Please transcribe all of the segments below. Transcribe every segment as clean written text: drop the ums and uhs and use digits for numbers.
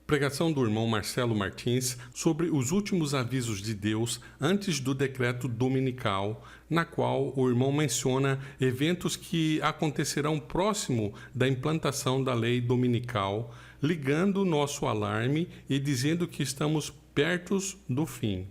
Pregação do irmão Marcelo Martins sobre os últimos avisos de Deus antes do decreto dominical, na qual o irmão menciona eventos que acontecerão próximo da implantação da lei dominical, ligando nosso alarme e dizendo que estamos perto do fim.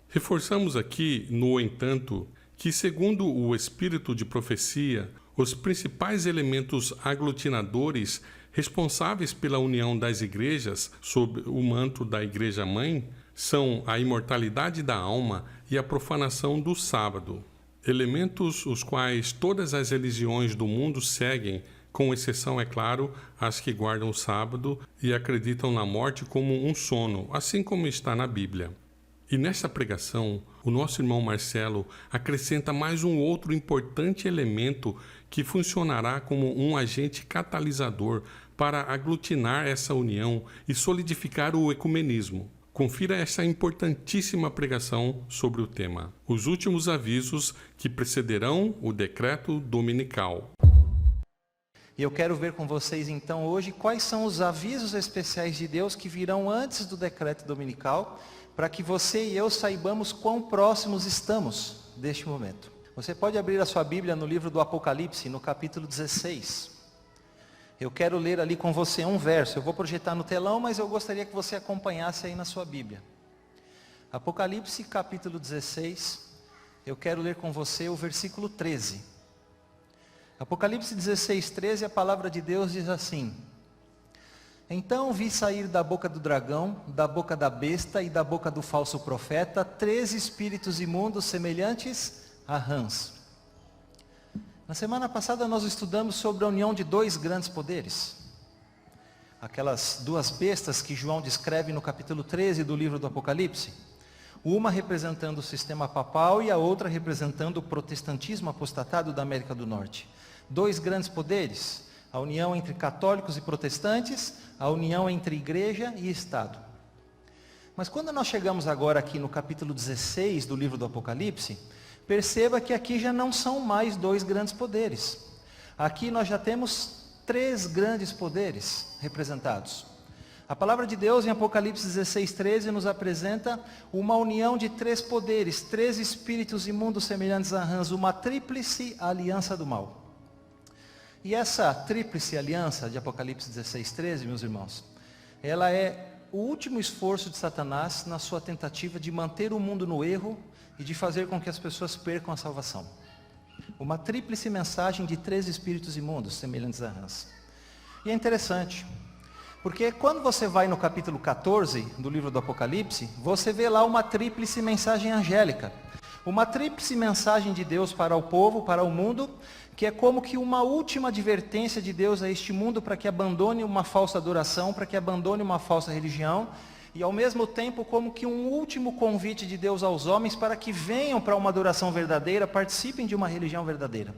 Reforçamos aqui, no entanto, que segundo o espírito de profecia, os principais elementos aglutinadores responsáveis pela união das igrejas sob o manto da Igreja-mãe são a imortalidade da alma e a profanação do sábado. Elementos os quais todas as religiões do mundo seguem, com exceção, é claro, as que guardam o sábado e acreditam na morte como um sono, assim como está na Bíblia. E nesta pregação, o nosso irmão Marcelo acrescenta mais um outro importante elemento que funcionará como um agente catalisador para aglutinar essa união e solidificar o ecumenismo. Confira essa importantíssima pregação sobre o tema: os últimos avisos que precederão o decreto dominical. E eu quero ver com vocês então hoje quais são os avisos especiais de Deus que virão antes do decreto dominical, para que você e eu saibamos quão próximos estamos deste momento. Você pode abrir a sua Bíblia no livro do Apocalipse, no capítulo 16. Eu quero ler ali com você um verso. Eu vou projetar no telão, mas eu gostaria que você acompanhasse aí na sua Bíblia. Apocalipse, capítulo 16. Eu quero ler com você o versículo 13. Apocalipse 16, 13, a palavra de Deus diz assim: então vi sair da boca do dragão, da boca da besta e da boca do falso profeta, 3 espíritos imundos semelhantes a rãs. Na semana passada nós estudamos sobre a união de 2 grandes poderes. Aquelas 2 bestas que João descreve no capítulo 13 do livro do Apocalipse. Uma representando o sistema papal e a outra representando o protestantismo apostatado da América do Norte. 2 grandes poderes, a união entre católicos e protestantes, a união entre igreja e Estado. Mas quando nós chegamos agora aqui no capítulo 16 do livro do Apocalipse, perceba que aqui já não são mais 2 grandes poderes. Aqui nós já temos 3 grandes poderes representados. A palavra de Deus em Apocalipse 16, 13 nos apresenta uma união de 3 poderes, 3 espíritos imundos semelhantes a rãs, uma tríplice aliança do mal. E essa tríplice aliança de Apocalipse 16, 13, meus irmãos, ela é o último esforço de Satanás na sua tentativa de manter o mundo no erro e de fazer com que as pessoas percam a salvação. Uma tríplice mensagem de 3 espíritos imundos, semelhantes a rãs. E é interessante, porque quando você vai no capítulo 14 do livro do Apocalipse, você vê lá uma tríplice mensagem angélica. Uma tríplice mensagem de Deus para o povo, para o mundo, que é como que uma última advertência de Deus a este mundo para que abandone uma falsa adoração, para que abandone uma falsa religião, e ao mesmo tempo como que um último convite de Deus aos homens para que venham para uma adoração verdadeira, participem de uma religião verdadeira.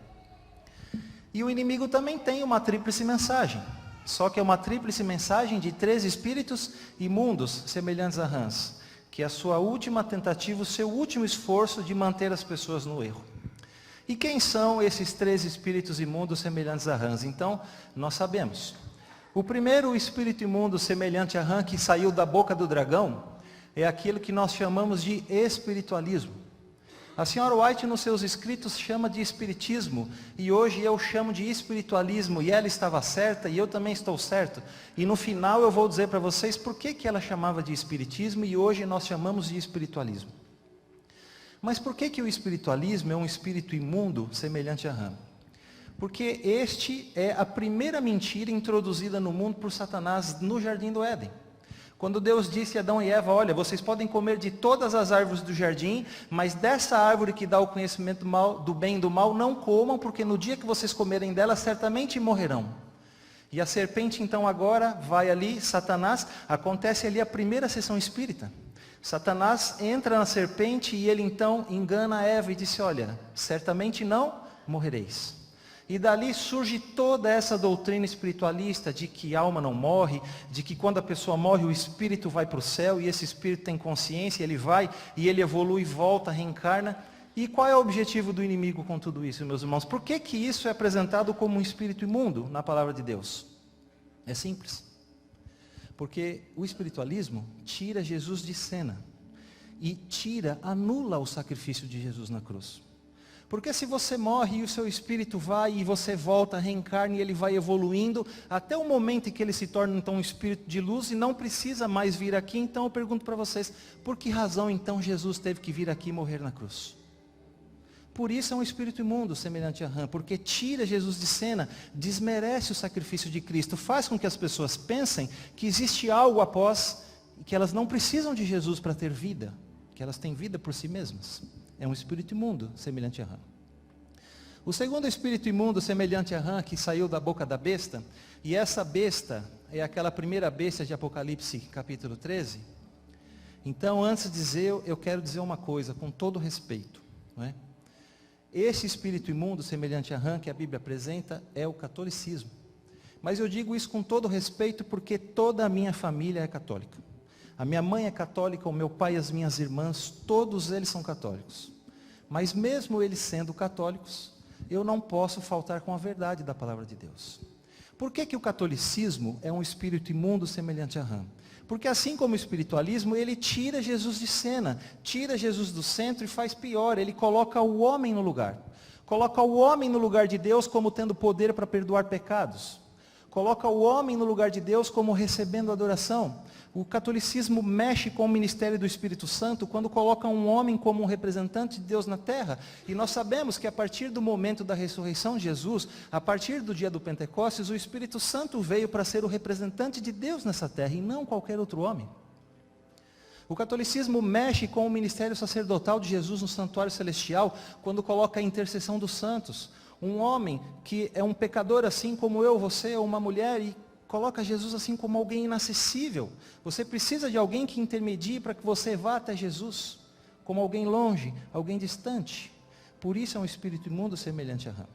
E o inimigo também tem uma tríplice mensagem, só que é uma tríplice mensagem de 3 espíritos imundos, semelhantes a rãs, que é a sua última tentativa, o seu último esforço de manter as pessoas no erro. E quem são esses 3 espíritos imundos semelhantes a rãs? Então, nós sabemos. O primeiro espírito imundo semelhante a rã que saiu da boca do dragão é aquilo que nós chamamos de espiritualismo. A senhora White nos seus escritos chama de espiritismo e hoje eu chamo de espiritualismo, e ela estava certa e eu também estou certo. E no final eu vou dizer para vocês por que ela chamava de espiritismo e hoje nós chamamos de espiritualismo. Mas por que o espiritualismo é um espírito imundo semelhante a rã? Porque este é a primeira mentira introduzida no mundo por Satanás no Jardim do Éden. Quando Deus disse a Adão e Eva: olha, vocês podem comer de todas as árvores do jardim, mas dessa árvore que dá o conhecimento do bem e do mal, não comam, porque no dia que vocês comerem dela, certamente morrerão. E a serpente então agora vai ali, Satanás, acontece ali a primeira sessão espírita. Satanás entra na serpente e ele então engana Eva e disse: olha, certamente não morrereis. E dali surge toda essa doutrina espiritualista de que a alma não morre, de que quando a pessoa morre o espírito vai para o céu e esse espírito tem consciência, ele vai e ele evolui, volta, reencarna. E qual é o objetivo do inimigo com tudo isso, meus irmãos? Por que isso é apresentado como um espírito imundo na palavra de Deus? É simples. Porque o espiritualismo tira Jesus de cena e anula o sacrifício de Jesus na cruz. Porque se você morre e o seu espírito vai e você volta, reencarna e ele vai evoluindo, até o momento em que ele se torna então um espírito de luz e não precisa mais vir aqui, então eu pergunto para vocês, por que razão então Jesus teve que vir aqui e morrer na cruz? Por isso é um espírito imundo, semelhante a rã, porque tira Jesus de cena, desmerece o sacrifício de Cristo, faz com que as pessoas pensem que existe algo após, e que elas não precisam de Jesus para ter vida, que elas têm vida por si mesmas. É um espírito imundo, semelhante a rã. O segundo espírito imundo, semelhante a rã, que saiu da boca da besta, e essa besta é aquela primeira besta de Apocalipse, capítulo 13. Então, antes de dizer, eu quero dizer uma coisa, com todo respeito, não é? Esse espírito imundo, semelhante a rã, que a Bíblia apresenta, é o catolicismo. Mas eu digo isso com todo respeito, porque toda a minha família é católica. A minha mãe é católica, o meu pai e as minhas irmãs, todos eles são católicos. Mas mesmo eles sendo católicos, eu não posso faltar com a verdade da palavra de Deus. Por que o catolicismo é um espírito imundo semelhante a rã? Porque assim como o espiritualismo, ele tira Jesus de cena, tira Jesus do centro e faz pior, ele coloca o homem no lugar. Coloca o homem no lugar de Deus como tendo poder para perdoar pecados. Coloca o homem no lugar de Deus como recebendo adoração. O catolicismo mexe com o ministério do Espírito Santo quando coloca um homem como um representante de Deus na terra. E nós sabemos que a partir do momento da ressurreição de Jesus, a partir do dia do Pentecostes, o Espírito Santo veio para ser o representante de Deus nessa terra e não qualquer outro homem. O catolicismo mexe com o ministério sacerdotal de Jesus no santuário celestial quando coloca a intercessão dos santos. Um homem que é um pecador assim como eu, você, ou uma mulher, e coloca Jesus assim como alguém inacessível. Você precisa de alguém que intermedie para que você vá até Jesus, como alguém longe, alguém distante. Por isso é um espírito imundo semelhante a rã.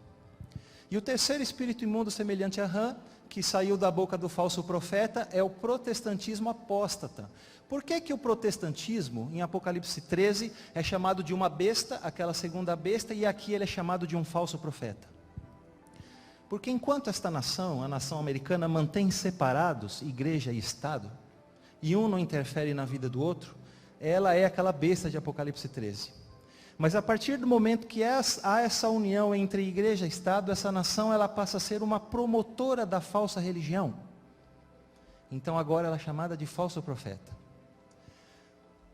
E o terceiro espírito imundo semelhante a rã, que saiu da boca do falso profeta, é o protestantismo apóstata. Por que o protestantismo, em Apocalipse 13, é chamado de uma besta, aquela segunda besta, e aqui ele é chamado de um falso profeta? Porque enquanto esta nação, a nação americana, mantém separados igreja e Estado, e um não interfere na vida do outro, ela é aquela besta de Apocalipse 13. Mas a partir do momento que há essa união entre igreja e Estado, essa nação ela passa a ser uma promotora da falsa religião. Então agora ela é chamada de falso profeta.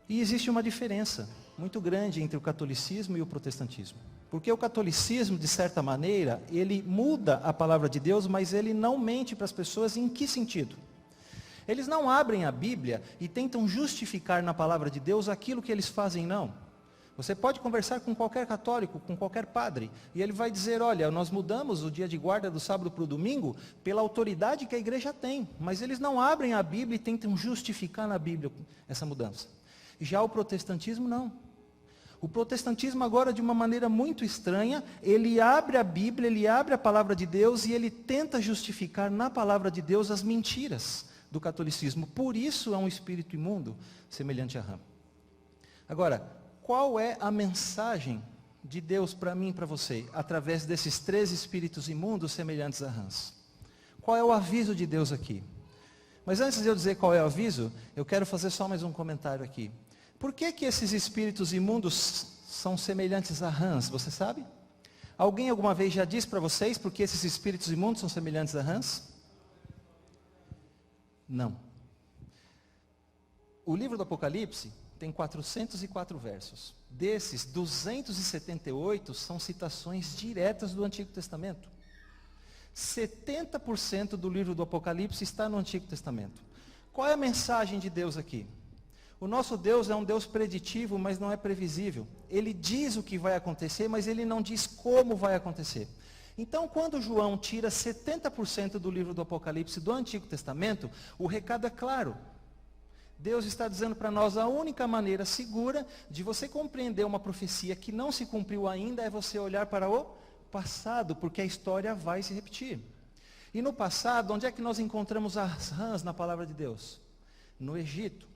E existe uma diferença muito grande entre o catolicismo e o protestantismo. Porque o catolicismo, de certa maneira, ele muda a palavra de Deus, mas ele não mente para as pessoas em que sentido? Eles não abrem a Bíblia e tentam justificar na palavra de Deus aquilo que eles fazem, não. Você pode conversar com qualquer católico, com qualquer padre, e ele vai dizer, olha, nós mudamos o dia de guarda do sábado para o domingo pela autoridade que a igreja tem, mas eles não abrem a Bíblia e tentam justificar na Bíblia essa mudança. Já o protestantismo não. O protestantismo agora, de uma maneira muito estranha, ele abre a Bíblia, ele abre a palavra de Deus e ele tenta justificar na palavra de Deus as mentiras do catolicismo. Por isso é um espírito imundo, semelhante a rã. Agora, qual é a mensagem de Deus para mim e para você, através desses 3 espíritos imundos semelhantes a rãs? Qual é o aviso de Deus aqui? Mas antes de eu dizer qual é o aviso, eu quero fazer só mais um comentário aqui. Por que esses espíritos imundos são semelhantes a rãs, você sabe? Alguém alguma vez já disse para vocês por que esses espíritos imundos são semelhantes a rãs? Não. O livro do Apocalipse tem 404 versos. Desses, 278 são citações diretas do Antigo Testamento. 70% do livro do Apocalipse está no Antigo Testamento. Qual é a mensagem de Deus aqui? O nosso Deus é um Deus preditivo, mas não é previsível. Ele diz o que vai acontecer, mas ele não diz como vai acontecer. Então, quando João tira 70% do livro do Apocalipse do Antigo Testamento, o recado é claro. Deus está dizendo para nós, a única maneira segura de você compreender uma profecia que não se cumpriu ainda é você olhar para o passado, porque a história vai se repetir. E no passado, onde é que nós encontramos as rãs na palavra de Deus? No Egito.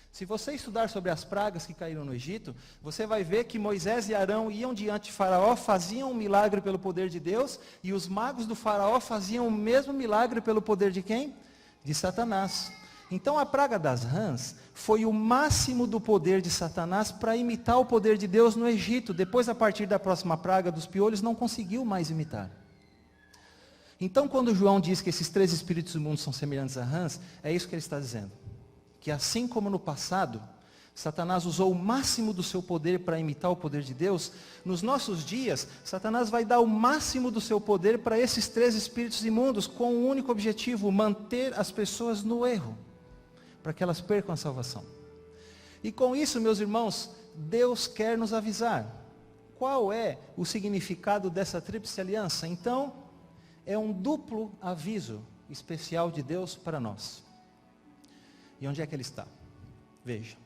Se você estudar sobre as pragas que caíram no Egito, você vai ver que Moisés e Arão iam diante de Faraó, faziam um milagre pelo poder de Deus, e os magos do Faraó faziam o mesmo milagre pelo poder de quem? De Satanás. Então a praga das rãs foi o máximo do poder de Satanás para imitar o poder de Deus no Egito. Depois, a partir da próxima praga dos piolhos, não conseguiu mais imitar. Então, quando João diz que esses 3 espíritos imundos são semelhantes a rãs, é isso que ele está dizendo. Que assim como no passado, Satanás usou o máximo do seu poder para imitar o poder de Deus, nos nossos dias, Satanás vai dar o máximo do seu poder para esses 3 espíritos imundos, com o único objetivo, manter as pessoas no erro, para que elas percam a salvação. E com isso, meus irmãos, Deus quer nos avisar. Qual é o significado dessa tríplice aliança? Então, é um duplo aviso especial de Deus para nós. E onde é que ele está? Veja.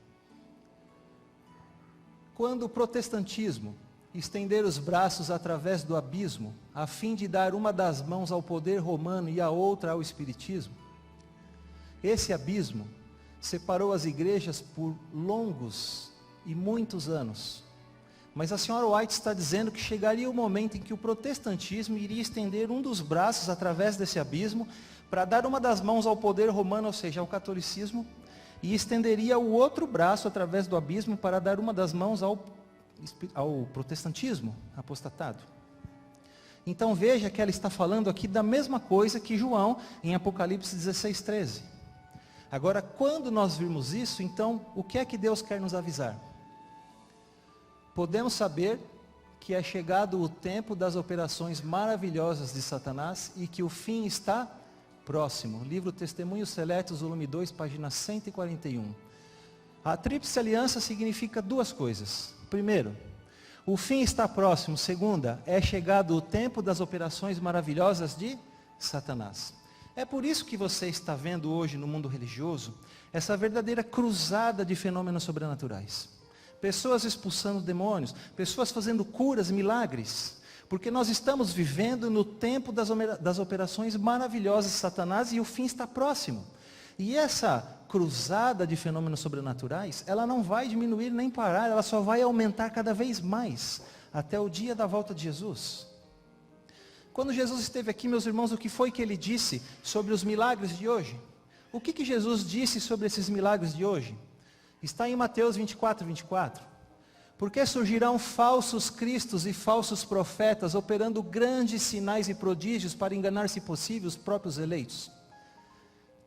Quando o protestantismo estender os braços através do abismo, a fim de dar uma das mãos ao poder romano e a outra ao espiritismo, esse abismo separou as igrejas por longos e muitos anos. Mas a senhora White está dizendo que chegaria o momento em que o protestantismo iria estender um dos braços através desse abismo para dar uma das mãos ao poder romano, ou seja, ao catolicismo, e estenderia o outro braço através do abismo para dar uma das mãos ao protestantismo apostatado. Então veja que ela está falando aqui da mesma coisa que João em Apocalipse 16:13. Agora, quando nós virmos isso, então, o que é que Deus quer nos avisar? Podemos saber que é chegado o tempo das operações maravilhosas de Satanás e que o fim está próximo. Livro Testemunhos Seletos, volume 2, página 141. A tríplice aliança significa 2 coisas. Primeiro, o fim está próximo. Segunda, é chegado o tempo das operações maravilhosas de Satanás. É por isso que você está vendo hoje no mundo religioso essa verdadeira cruzada de fenômenos sobrenaturais. Pessoas expulsando demônios, pessoas fazendo curas, milagres. Porque nós estamos vivendo no tempo das operações maravilhosas de Satanás e o fim está próximo. E essa cruzada de fenômenos sobrenaturais, ela não vai diminuir nem parar, ela só vai aumentar cada vez mais, até o dia da volta de Jesus. Quando Jesus esteve aqui, meus irmãos, o que foi que ele disse sobre os milagres de hoje? O que Jesus disse sobre esses milagres de hoje? Está em Mateus 24:24. Porque surgirão falsos cristos e falsos profetas, operando grandes sinais e prodígios para enganar, se possível, os próprios eleitos.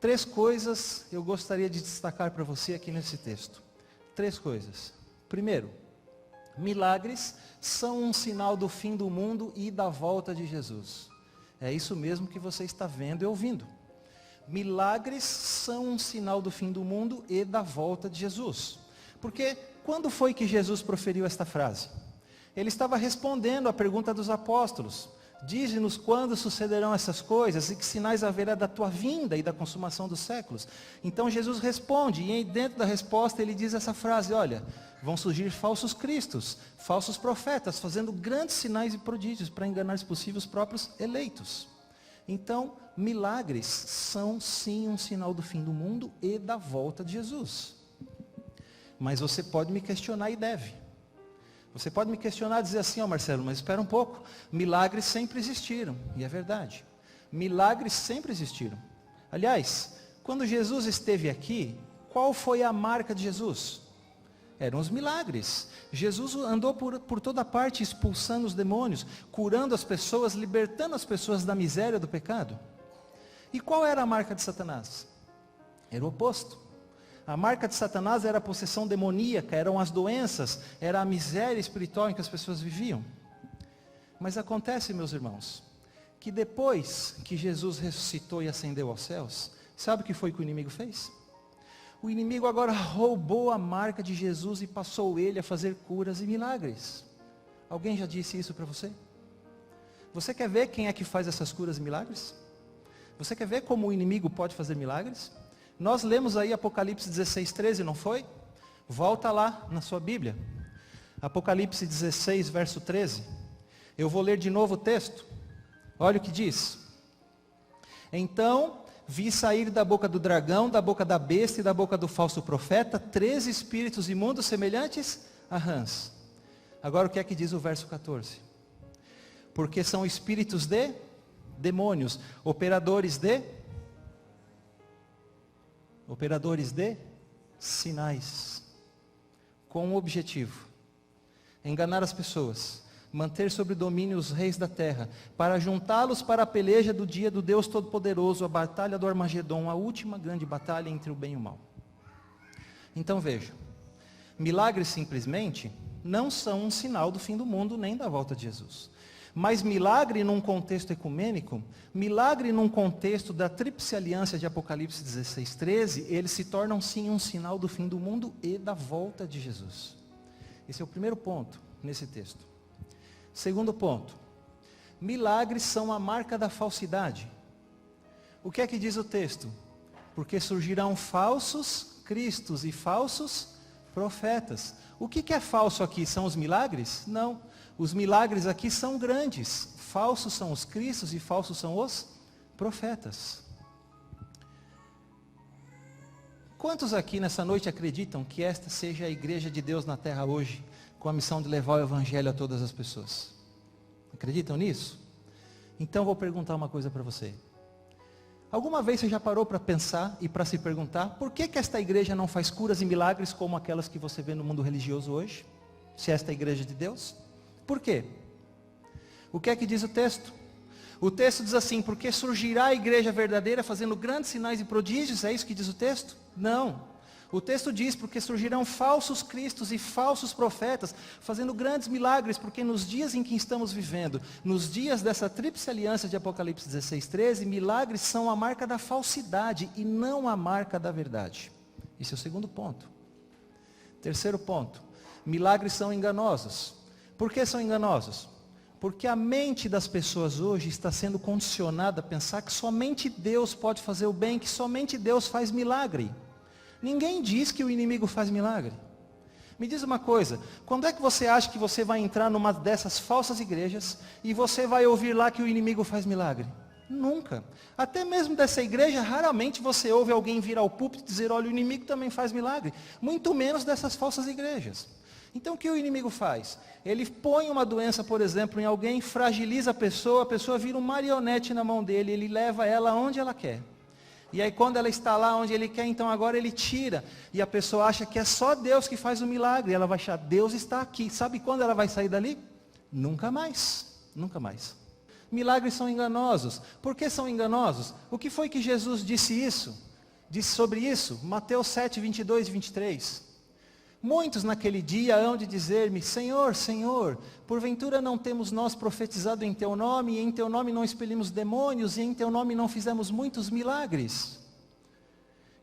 3 coisas eu gostaria de destacar para você aqui nesse texto. 3 coisas. Primeiro, milagres são um sinal do fim do mundo e da volta de Jesus. É isso mesmo que você está vendo e ouvindo. Milagres são um sinal do fim do mundo e da volta de Jesus. Porque quando foi que Jesus proferiu esta frase? Ele estava respondendo à pergunta dos apóstolos. Dize-nos quando sucederão essas coisas e que sinais haverá da tua vinda e da consumação dos séculos. Então Jesus responde, e dentro da resposta ele diz essa frase, olha, vão surgir falsos cristos, falsos profetas, fazendo grandes sinais e prodígios para enganar, se possível, os próprios eleitos. Então, milagres são sim um sinal do fim do mundo e da volta de Jesus. Mas você pode me questionar e deve. Você pode me questionar e dizer assim, Marcelo, mas espera um pouco, milagres sempre existiram, e é verdade. Milagres sempre existiram. Aliás, quando Jesus esteve aqui, qual foi a marca de Jesus? Eram os milagres. Jesus andou por toda parte expulsando os demônios, curando as pessoas, libertando as pessoas da miséria do pecado. E qual era a marca de Satanás? Era o oposto. A marca de Satanás era a possessão demoníaca, eram as doenças, era a miséria espiritual em que as pessoas viviam. Mas acontece, meus irmãos, que depois que Jesus ressuscitou e ascendeu aos céus, sabe o que foi que o inimigo fez? O inimigo agora roubou a marca de Jesus e passou ele a fazer curas e milagres. Alguém já disse isso para você? Você quer ver quem é que faz essas curas e milagres? Você quer ver como o inimigo pode fazer milagres? Nós lemos aí Apocalipse 16:13, não foi? Volta lá na sua Bíblia. Apocalipse 16, verso 13. Eu vou ler de novo o texto. Olha o que diz. Então vi sair da boca do dragão, da boca da besta e da boca do falso profeta, 3 espíritos imundos semelhantes a rãs. Agora o que é que diz o verso 14? Porque são espíritos de demônios, operadores de operadores de sinais, com um objetivo: enganar as pessoas, manter sob domínio os reis da terra, para juntá-los para a peleja do dia do Deus Todo-Poderoso, a batalha do Armagedon, a última grande batalha entre o bem e o mal. Então veja, milagres simplesmente não são um sinal do fim do mundo nem da volta de Jesus. Mas milagre num contexto ecumênico, milagre num contexto da tríplice aliança de Apocalipse 16:13, eles se tornam sim um sinal do fim do mundo e da volta de Jesus. Esse é o primeiro ponto nesse texto. Segundo ponto, milagres são a marca da falsidade. O que é que diz o texto? Porque surgirão falsos cristos e falsos profetas. O que é falso aqui? São os milagres? Não. Os milagres aqui são grandes. Falsos são os cristos e falsos são os profetas. Quantos aqui nessa noite acreditam que esta seja a igreja de Deus na terra hoje, com a missão de levar o evangelho a todas as pessoas? Acreditam nisso? Então vou perguntar uma coisa para você. Alguma vez você já parou para pensar e para se perguntar por que esta igreja não faz curas e milagres como aquelas que você vê no mundo religioso hoje? Se esta é a igreja de Deus? Por quê? O que é que diz o texto? O texto diz assim: porque surgirá a igreja verdadeira fazendo grandes sinais e prodígios, é isso que diz o texto? Não. O texto diz: porque surgirão falsos cristos e falsos profetas, fazendo grandes milagres, porque nos dias em que estamos vivendo, nos dias dessa tríplice aliança de Apocalipse 16:13, milagres são a marca da falsidade e não a marca da verdade. Esse é o segundo ponto. Terceiro ponto, milagres são enganosos. Por que são enganosos? Porque a mente das pessoas hoje está sendo condicionada a pensar que somente Deus pode fazer o bem, que somente Deus faz milagre. Ninguém diz que o inimigo faz milagre. Me diz uma coisa, quando é que você acha que você vai entrar numa dessas falsas igrejas e você vai ouvir lá que o inimigo faz milagre? Nunca. Até mesmo dessa igreja, raramente você ouve alguém vir ao púlpito e dizer: olha, o inimigo também faz milagre. Muito menos dessas falsas igrejas. Então o que o inimigo faz? Ele põe uma doença, por exemplo, em alguém, fragiliza a pessoa vira um marionete na mão dele, ele leva ela aonde ela quer. E aí quando ela está lá onde ele quer, então agora ele tira. E a pessoa acha que é só Deus que faz o milagre. Ela vai achar: Deus está aqui. Sabe quando ela vai sair dali? Nunca mais. Nunca mais. Milagres são enganosos. Por que são enganosos? O que foi que Jesus disse sobre isso? Mateus 7, 22 e 23. Muitos naquele dia hão de dizer-me: Senhor, Senhor, porventura não temos nós profetizado em Teu nome, e em Teu nome não expelimos demônios, e em Teu nome não fizemos muitos milagres?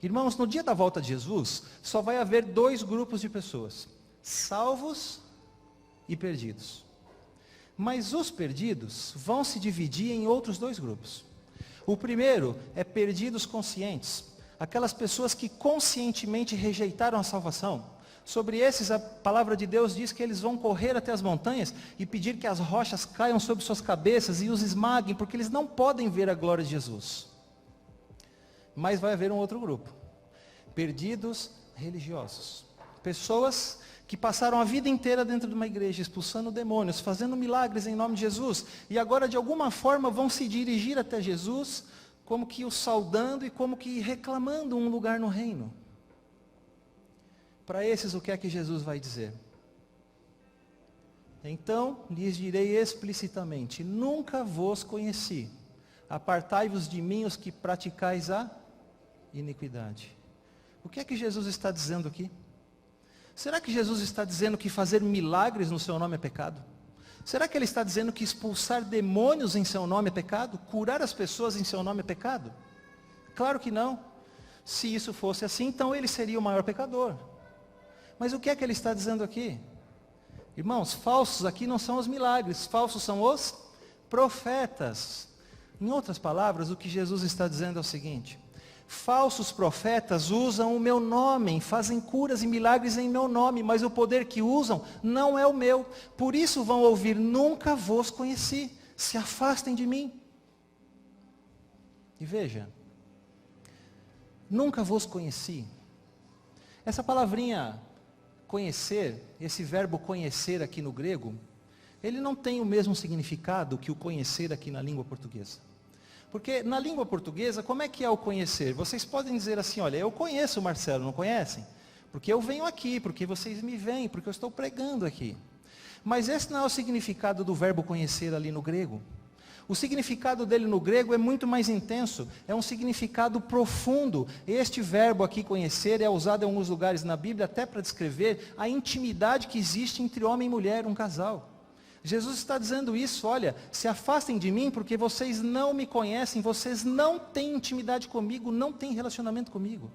Irmãos, no dia da volta de Jesus, só vai haver dois grupos de pessoas: salvos e perdidos. Mas os perdidos vão se dividir em outros dois grupos. O primeiro é perdidos conscientes, aquelas pessoas que conscientemente rejeitaram a salvação. Sobre esses, a palavra de Deus diz que eles vão correr até as montanhas e pedir que as rochas caiam sobre suas cabeças e os esmaguem, porque eles não podem ver a glória de Jesus. Mas vai haver um outro grupo: perdidos religiosos. Pessoas que passaram a vida inteira dentro de uma igreja, expulsando demônios, fazendo milagres em nome de Jesus, e agora de alguma forma vão se dirigir até Jesus, como que o saudando e como que reclamando um lugar no reino. Para esses, o que é que Jesus vai dizer? Então lhes direi explicitamente: nunca vos conheci. Apartai-vos de mim, os que praticais a iniquidade. O que é que Jesus está dizendo aqui? Será que Jesus está dizendo que fazer milagres no seu nome é pecado? Será que ele está dizendo que expulsar demônios em seu nome é pecado? Curar as pessoas em seu nome é pecado? Claro que não. Se isso fosse assim, então ele seria o maior pecador. Mas o que é que ele está dizendo aqui? Irmãos, falsos aqui não são os milagres, falsos são os profetas. Em outras palavras, o que Jesus está dizendo é o seguinte: falsos profetas usam o meu nome, fazem curas e milagres em meu nome, mas o poder que usam não é o meu. Por isso vão ouvir: nunca vos conheci, se afastem de mim. E veja, nunca vos conheci. Essa palavrinha conhecer, esse verbo conhecer aqui no grego, ele não tem o mesmo significado que o conhecer aqui na língua portuguesa. Porque na língua portuguesa, como é que é o conhecer? Vocês podem dizer assim, olha, eu conheço o Marcelo, não conhecem? Porque eu venho aqui, porque vocês me veem, porque eu estou pregando aqui. Mas esse não é o significado do verbo conhecer ali no grego. O significado dele no grego é muito mais intenso, é um significado profundo. Este verbo aqui, conhecer, é usado em alguns lugares na Bíblia até para descrever a intimidade que existe entre homem e mulher, um casal. Jesus está dizendo isso, olha, se afastem de mim porque vocês não me conhecem, vocês não têm intimidade comigo, não têm relacionamento comigo.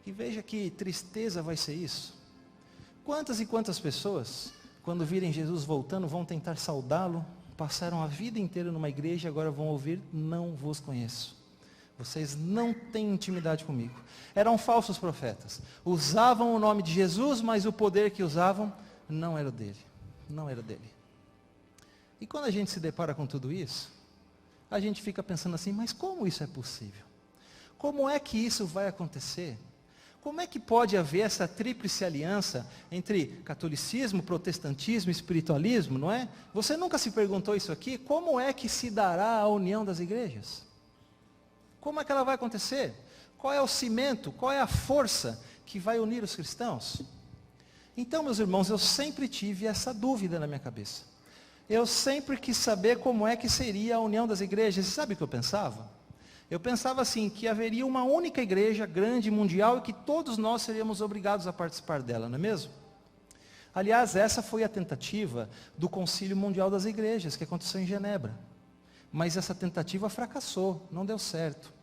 E veja que tristeza vai ser isso. Quantas e quantas pessoas, quando virem Jesus voltando, vão tentar saudá-lo, passaram a vida inteira numa igreja e agora vão ouvir, não vos conheço. Vocês não têm intimidade comigo. Eram falsos profetas, usavam o nome de Jesus, mas o poder que usavam não era dele. Não era dele. E quando a gente se depara com tudo isso, a gente fica pensando assim, mas como isso é possível? Como é que isso vai acontecer? Como é que pode haver essa tríplice aliança entre catolicismo, protestantismo e espiritualismo, não é? Você nunca se perguntou isso aqui? Como é que se dará a união das igrejas? Como é que ela vai acontecer? Qual é o cimento, qual é a força que vai unir os cristãos? Então, meus irmãos, eu sempre tive essa dúvida na minha cabeça. Eu sempre quis saber como é que seria a união das igrejas. E sabe o que eu pensava? Eu pensava assim, que haveria uma única igreja grande, mundial, e que todos nós seríamos obrigados a participar dela, não é mesmo? Aliás, essa foi a tentativa do Concílio Mundial das Igrejas, que aconteceu em Genebra. Mas essa tentativa fracassou, não deu certo.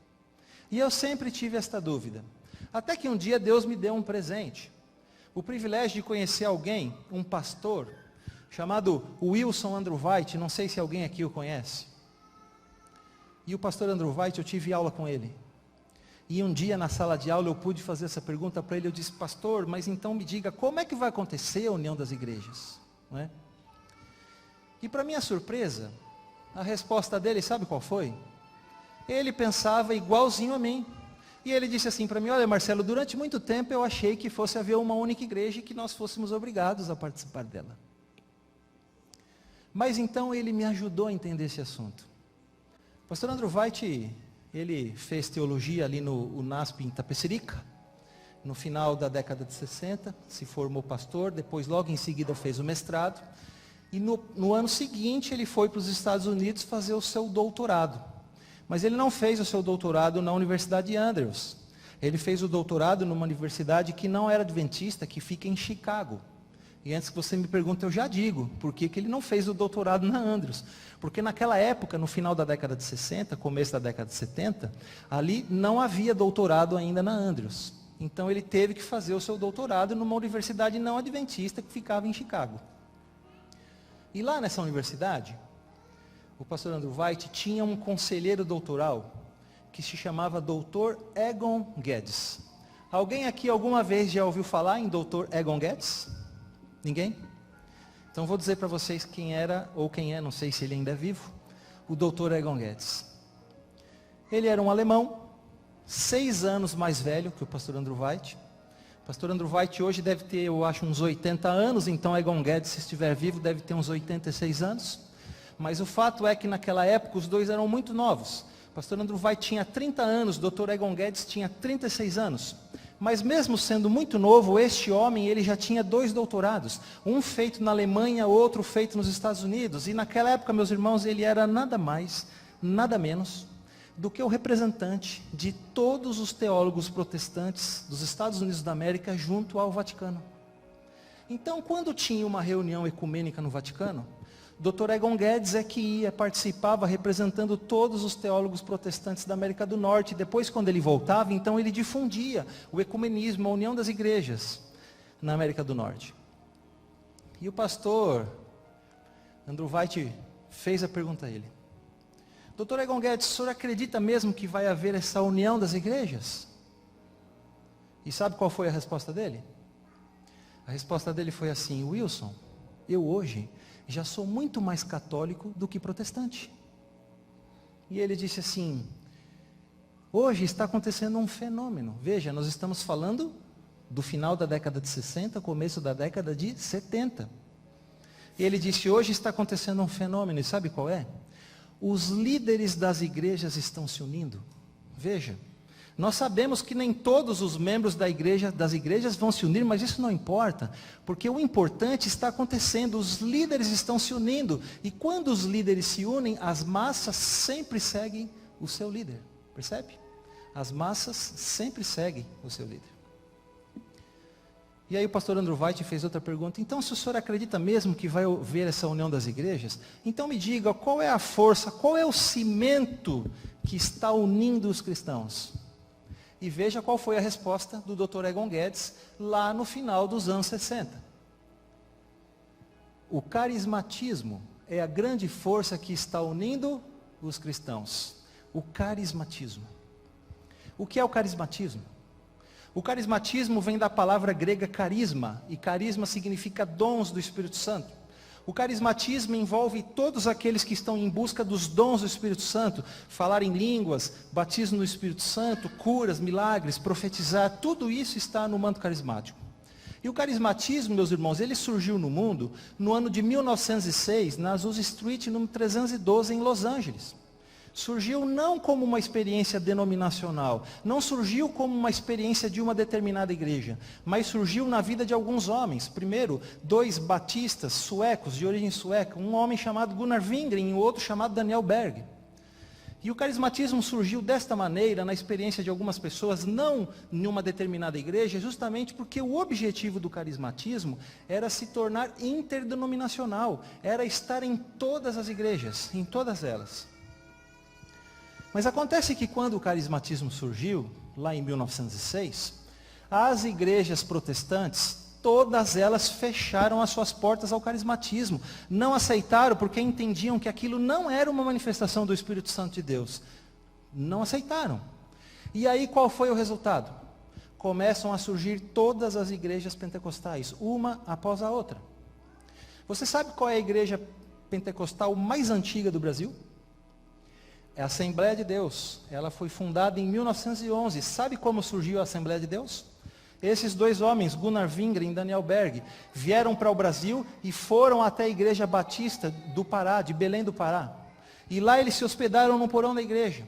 E eu sempre tive esta dúvida. Até que um dia Deus me deu um presente. O privilégio de conhecer alguém, um pastor, chamado Wilson Andrew White, não sei se alguém aqui o conhece. E o pastor Andrew White, eu tive aula com ele. E um dia na sala de aula eu pude fazer essa pergunta para ele, eu disse, pastor, mas então me diga, como é que vai acontecer a união das igrejas? Não é? E para minha surpresa, a resposta dele, sabe qual foi? Ele pensava igualzinho a mim. E ele disse assim para mim, olha Marcelo, durante muito tempo eu achei que fosse haver uma única igreja e que nós fôssemos obrigados a participar dela. Mas então ele me ajudou a entender esse assunto. O pastor Andrew White, ele fez teologia ali no UNASP em Itapecerica, no final da década de 60, se formou pastor, depois logo em seguida fez o mestrado, e no ano seguinte ele foi para os Estados Unidos fazer o seu doutorado. Mas ele não fez o seu doutorado na Universidade de Andrews. Ele fez o doutorado numa universidade que não era adventista, que fica em Chicago. E antes que você me pergunte, eu já digo, por que ele não fez o doutorado na Andrews? Porque naquela época, no final da década de 60, começo da década de 70, ali não havia doutorado ainda na Andrews. Então ele teve que fazer o seu doutorado numa universidade não adventista que ficava em Chicago. E lá nessa universidade, o pastor Andrew White tinha um conselheiro doutoral que se chamava Dr. Egon Geddes. Alguém aqui alguma vez já ouviu falar em Dr. Egon Geddes? Ninguém? Então vou dizer para vocês quem era, ou quem é, não sei se ele ainda é vivo, o Dr. Egon Geddes. Ele era um alemão, 6 anos mais velho que o pastor Andrew White. O pastor Andrew White hoje deve ter, eu acho, uns 80 anos, então Egon Geddes, se estiver vivo, deve ter uns 86 anos. Mas o fato é que naquela época os dois eram muito novos. O pastor Andrew White tinha 30 anos, o Dr. Egon Geddes tinha 36 anos. Mas mesmo sendo muito novo, este homem, ele já tinha 2 doutorados. Um feito na Alemanha, outro feito nos Estados Unidos. E naquela época, meus irmãos, ele era nada mais, nada menos do que o representante de todos os teólogos protestantes dos Estados Unidos da América junto ao Vaticano. Então, quando tinha uma reunião ecumênica no Vaticano, Dr. Egon Geddes é que ia, participava representando todos os teólogos protestantes da América do Norte. Depois, quando ele voltava, então ele difundia o ecumenismo, a união das igrejas na América do Norte. E o pastor Andrew White fez a pergunta a ele. Dr. Egon Geddes, o senhor acredita mesmo que vai haver essa união das igrejas? E sabe qual foi a resposta dele? A resposta dele foi assim, Wilson, eu hoje já sou muito mais católico do que protestante. E ele disse assim, hoje está acontecendo um fenômeno. Veja, nós estamos falando do final da década de 60, começo da década de 70. E ele disse, hoje está acontecendo um fenômeno, e sabe qual é? os líderes das igrejas estão se unindo. Veja, nós sabemos que nem todos os membros das igrejas vão se unir, mas isso não importa, porque o importante está acontecendo, os líderes estão se unindo, e quando os líderes se unem, as massas sempre seguem o seu líder, percebe? As massas sempre seguem o seu líder. E aí o pastor Andrew White fez outra pergunta, então se o senhor acredita mesmo que vai haver essa união das igrejas, então me diga, qual é a força, qual é o cimento que está unindo os cristãos? E veja qual foi a resposta do Dr. Egon Guedes lá no final dos anos 60. O carismatismo é a grande força que está unindo os cristãos. O carismatismo. O que é o carismatismo? O carismatismo vem da palavra grega carisma, e carisma significa dons do Espírito Santo. O carismatismo envolve todos aqueles que estão em busca dos dons do Espírito Santo, falar em línguas, batismo no Espírito Santo, curas, milagres, profetizar, tudo isso está no manto carismático. E o carismatismo, meus irmãos, ele surgiu no mundo no ano de 1906, na Azusa Street, número 312, em Los Angeles. Surgiu não como uma experiência denominacional, não surgiu como uma experiência de uma determinada igreja, mas surgiu na vida de alguns homens. Primeiro, 2 batistas suecos, de origem sueca, um homem chamado Gunnar Wingren e o outro chamado Daniel Berg. E o carismatismo surgiu desta maneira, na experiência de algumas pessoas, não em uma determinada igreja, justamente porque o objetivo do carismatismo era se tornar interdenominacional, era estar em todas as igrejas, em todas elas. Mas acontece que quando o carismatismo surgiu, lá em 1906, as igrejas protestantes, todas elas fecharam as suas portas ao carismatismo. Não aceitaram porque entendiam que aquilo não era uma manifestação do Espírito Santo de Deus. Não aceitaram. E aí qual foi o resultado? Começam a surgir todas as igrejas pentecostais, uma após a outra. Você sabe qual é a igreja pentecostal mais antiga do Brasil? É a Assembleia de Deus. Ela foi fundada em 1911. Sabe como surgiu a Assembleia de Deus? Esses 2 homens, Gunnar Wingren e Daniel Berg, vieram para o Brasil e foram até a Igreja Batista do Pará, de Belém do Pará. E lá eles se hospedaram no porão da igreja.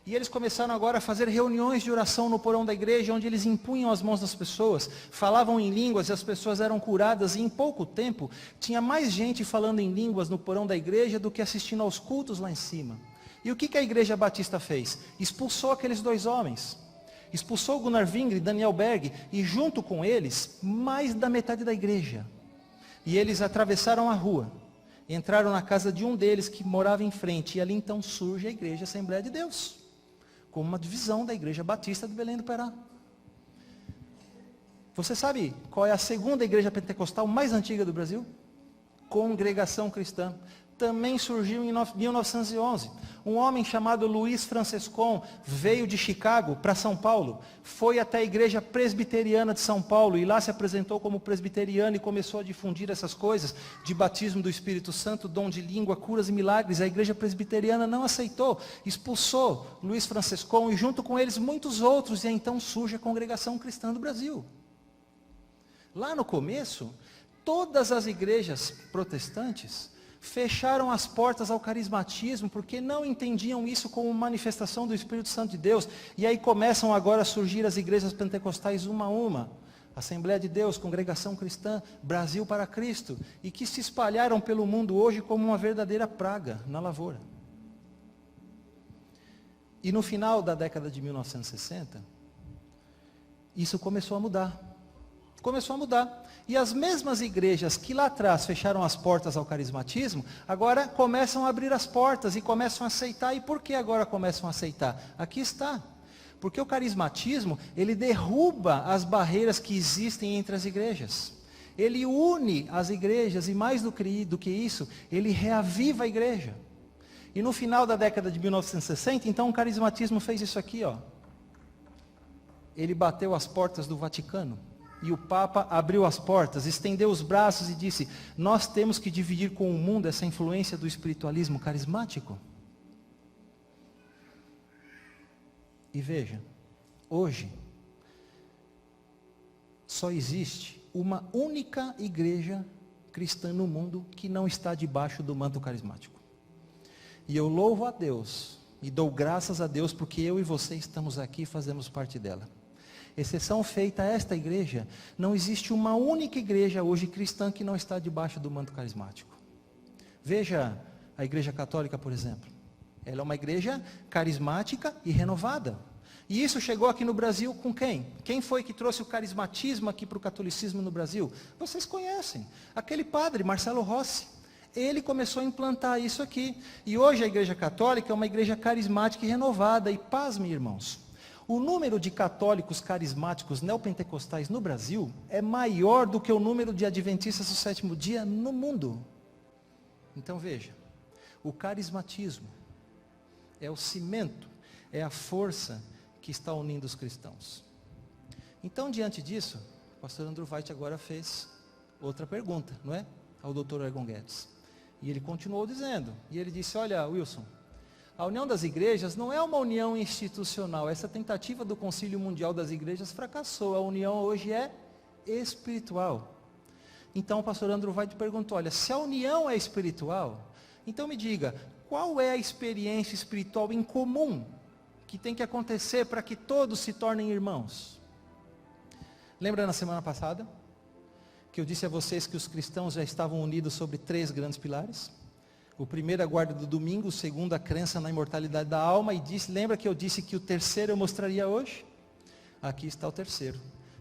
E eles começaram agora a fazer reuniões de oração no porão da igreja, onde eles impunham as mãos das pessoas, falavam em línguas e as pessoas eram curadas. E em pouco tempo, tinha mais gente falando em línguas no porão da igreja do que assistindo aos cultos lá em cima. E o que a Igreja Batista fez? Expulsou aqueles 2 homens. Expulsou Gunnar Wingren e Daniel Berg, e junto com eles, mais da metade da igreja. E eles atravessaram a rua, entraram na casa de um deles que morava em frente, e ali então surge a Igreja Assembleia de Deus, como uma divisão da Igreja Batista de Belém do Pará. Você sabe qual é a segunda igreja pentecostal mais antiga do Brasil? Congregação Cristã. Também surgiu em 1911. Um homem chamado Luiz Francescon veio de Chicago para São Paulo, foi até a igreja presbiteriana de São Paulo e lá se apresentou como presbiteriano e começou a difundir essas coisas de batismo do Espírito Santo, dom de língua, curas e milagres. A igreja presbiteriana não aceitou, expulsou Luiz Francescon e junto com eles muitos outros, e então surge a Congregação Cristã do Brasil. Lá no começo, todas as igrejas protestantes fecharam as portas ao carismatismo, porque não entendiam isso como manifestação do Espírito Santo de Deus. E aí começam agora a surgir as igrejas pentecostais uma a uma. Assembleia de Deus, Congregação Cristã, Brasil para Cristo, e que se espalharam pelo mundo hoje como uma verdadeira praga na lavoura. E no final da década de 1960, isso começou a mudar. Começou a mudar. E as mesmas igrejas que lá atrás fecharam as portas ao carismatismo, agora começam a abrir as portas e começam a aceitar. E por que agora começam a aceitar? Aqui está. Porque o carismatismo, ele derruba as barreiras que existem entre as igrejas. Ele une as igrejas e mais do que isso, ele reaviva a igreja. E no final da década de 1960, então o carismatismo fez isso aqui, ó. Ele bateu as portas do Vaticano. E o Papa abriu as portas, estendeu os braços e disse: nós temos que dividir com o mundo essa influência do espiritualismo carismático. E veja, hoje, só existe uma única igreja cristã no mundo que não está debaixo do manto carismático. E eu louvo a Deus e dou graças a Deus porque eu e você estamos aqui e fazemos parte dela. Exceção feita a esta igreja, não existe uma única igreja hoje cristã que não está debaixo do manto carismático. Veja a igreja católica, por exemplo. Ela é uma igreja carismática e renovada. E isso chegou aqui no Brasil com quem? Quem foi que trouxe o carismatismo aqui para o catolicismo no Brasil? Vocês conhecem. Aquele padre, Marcelo Rossi. Ele começou a implantar isso aqui. E hoje a igreja católica é uma igreja carismática e renovada. E pasme, irmãos, o número de católicos carismáticos neopentecostais no Brasil é maior do que o número de adventistas do sétimo dia no mundo. Então veja, o carismatismo é o cimento, é a força que está unindo os cristãos. Então, diante disso, o pastor Andrew White agora fez outra pergunta, não é? Ao Dr. Egon Guedes. E ele continuou dizendo, e ele disse, olha, Wilson, a união das igrejas não é uma união institucional. Essa tentativa do Concílio Mundial das Igrejas fracassou. A união hoje é espiritual. Então o pastor Andrew White perguntou, olha, se a união é espiritual, então me diga, qual é a experiência espiritual em comum que tem que acontecer para que todos se tornem irmãos? Lembra na semana passada que eu disse a vocês que os cristãos já estavam unidos sobre 3 grandes pilares? O primeiro, a guarda do domingo. O segundo, a crença na imortalidade da alma. E lembra que eu disse que o terceiro eu mostraria hoje? Aqui está o terceiro.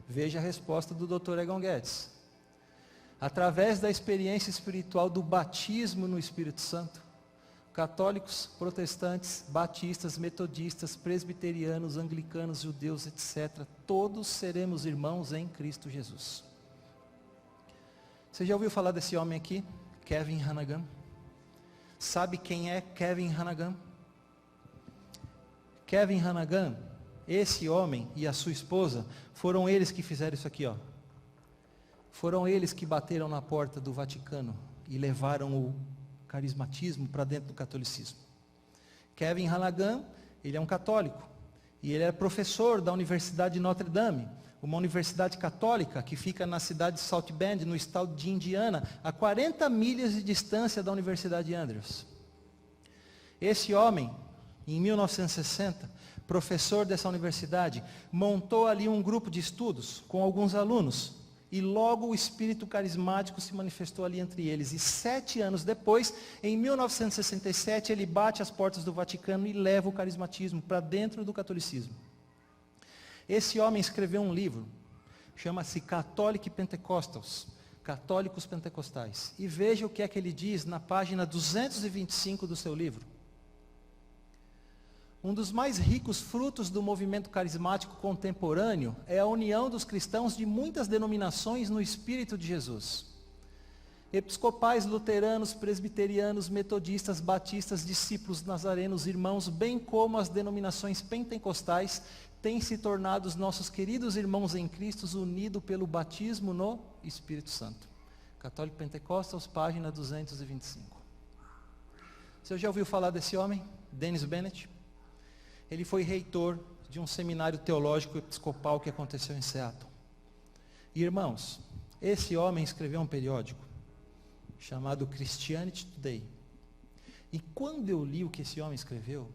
Veja a resposta do Dr. Egon Guedes. Através da experiência espiritual do batismo no Espírito Santo, católicos, protestantes, batistas, metodistas, presbiterianos, anglicanos, judeus, etc., todos seremos irmãos em Cristo Jesus. Você já ouviu falar desse homem aqui? Kevin Hanaghan? Sabe quem é Kevin Hanaghan? Kevin Hanaghan, esse homem e a sua esposa, foram eles que fizeram isso aqui, ó. Foram eles que bateram na porta do Vaticano e levaram o carismatismo para dentro do catolicismo. Kevin Hanaghan, ele é um católico, e ele é professor da Universidade de Notre Dame, uma universidade católica que fica na cidade de South Bend, no estado de Indiana, a 40 milhas de distância da Universidade de Andrews. Esse homem, em 1960, professor dessa universidade, montou ali um grupo de estudos com alguns alunos, e logo o espírito carismático se manifestou ali entre eles. E 7 anos depois, em 1967, ele bate as portas do Vaticano e leva o carismatismo para dentro do catolicismo. Esse homem escreveu um livro, chama-se Catholic Pentecostals, Católicos Pentecostais. E veja o que é que ele diz na página 225 do seu livro. Um dos mais ricos frutos do movimento carismático contemporâneo é a união dos cristãos de muitas denominações no Espírito de Jesus. Episcopais, luteranos, presbiterianos, metodistas, batistas, discípulos, nazarenos, irmãos, bem como as denominações pentecostais, têm se tornado os nossos queridos irmãos em Cristo, unidos pelo batismo no Espírito Santo. Católico Pentecostais, página 225. Você já ouviu falar desse homem? Dennis Bennett? Ele foi reitor de um seminário teológico episcopal que aconteceu em Seattle. E, irmãos, esse homem escreveu um periódico chamado Christianity Today. E quando eu li o que esse homem escreveu,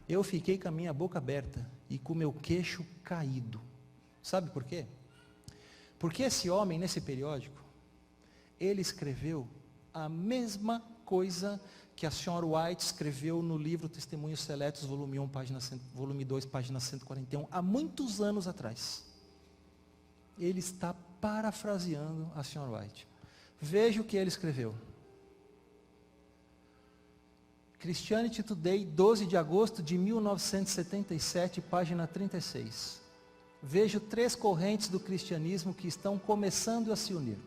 eu fiquei com a minha boca aberta e com o meu queixo caído. Sabe por quê? Porque esse homem, nesse periódico, ele escreveu a mesma coisa que a senhora White escreveu no livro Testemunhos Seletos, volume 1, volume 2, página 141, há muitos anos atrás. Ele está parafraseando a senhora White. Veja o que ele escreveu. Christianity Today, 12 de agosto de 1977, página 36. Vejo 3 correntes do cristianismo que estão começando a se unir.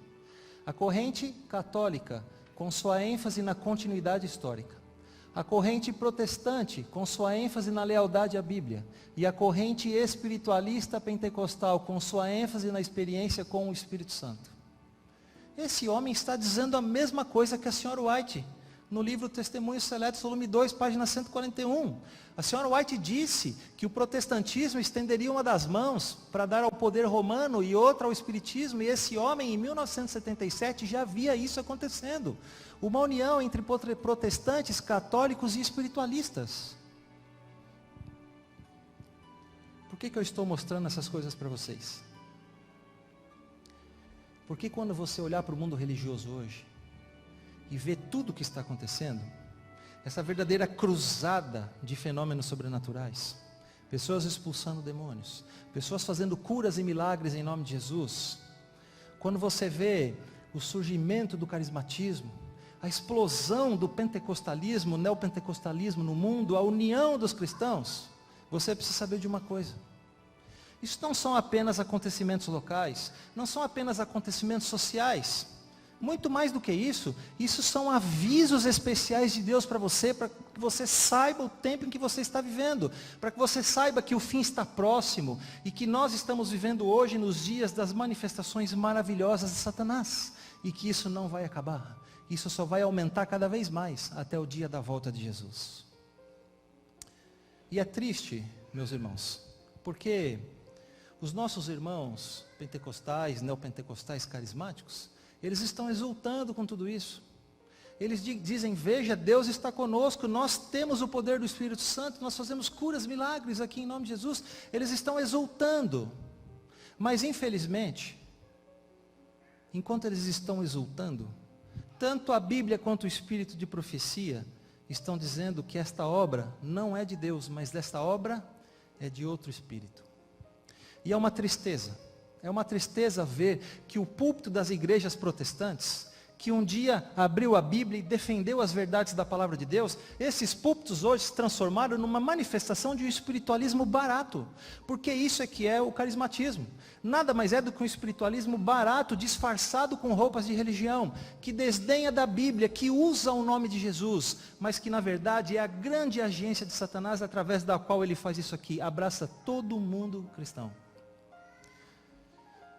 A corrente católica, com sua ênfase na continuidade histórica. A corrente protestante, com sua ênfase na lealdade à Bíblia. E a corrente espiritualista pentecostal, com sua ênfase na experiência com o Espírito Santo. Esse homem está dizendo a mesma coisa que a senhora White, no livro Testemunhos Seletos, volume 2, página 141. A senhora White disse que o protestantismo estenderia uma das mãos para dar ao poder romano e outra ao espiritismo, e esse homem, em 1977, já via isso acontecendo. Uma união entre protestantes, católicos e espiritualistas. Por que eu estou mostrando essas coisas para vocês? Porque quando você olhar para o mundo religioso hoje, e ver tudo o que está acontecendo, essa verdadeira cruzada de fenômenos sobrenaturais, pessoas expulsando demônios, pessoas fazendo curas e milagres em nome de Jesus, quando você vê o surgimento do carismatismo, a explosão do pentecostalismo, neopentecostalismo no mundo, a união dos cristãos, você precisa saber de uma coisa: isso não são apenas acontecimentos locais, não são apenas acontecimentos sociais. Muito mais do que isso, isso são avisos especiais de Deus para que você saiba o tempo em que você está vivendo, para que você saiba que o fim está próximo e que nós estamos vivendo hoje nos dias das manifestações maravilhosas de Satanás, e que isso não vai acabar, isso só vai aumentar cada vez mais até o dia da volta de Jesus. E é triste, meus irmãos, porque os nossos irmãos pentecostais, neopentecostais carismáticos, eles estão exultando com tudo isso. Eles dizem: veja, Deus está conosco, nós temos o poder do Espírito Santo, nós fazemos curas, milagres aqui em nome de Jesus. Eles estão exultando. Mas infelizmente, enquanto eles estão exultando, tanto a Bíblia quanto o Espírito de profecia estão dizendo que esta obra não é de Deus, mas esta obra é de outro espírito. E é uma tristeza ver que o púlpito das igrejas protestantes, que um dia abriu a Bíblia e defendeu as verdades da palavra de Deus, esses púlpitos hoje se transformaram numa manifestação de um espiritualismo barato, porque isso é que é o carismatismo. Nada mais é do que um espiritualismo barato, disfarçado com roupas de religião, que desdenha da Bíblia, que usa o nome de Jesus, mas que na verdade é a grande agência de Satanás, através da qual ele faz isso aqui, abraça todo mundo cristão.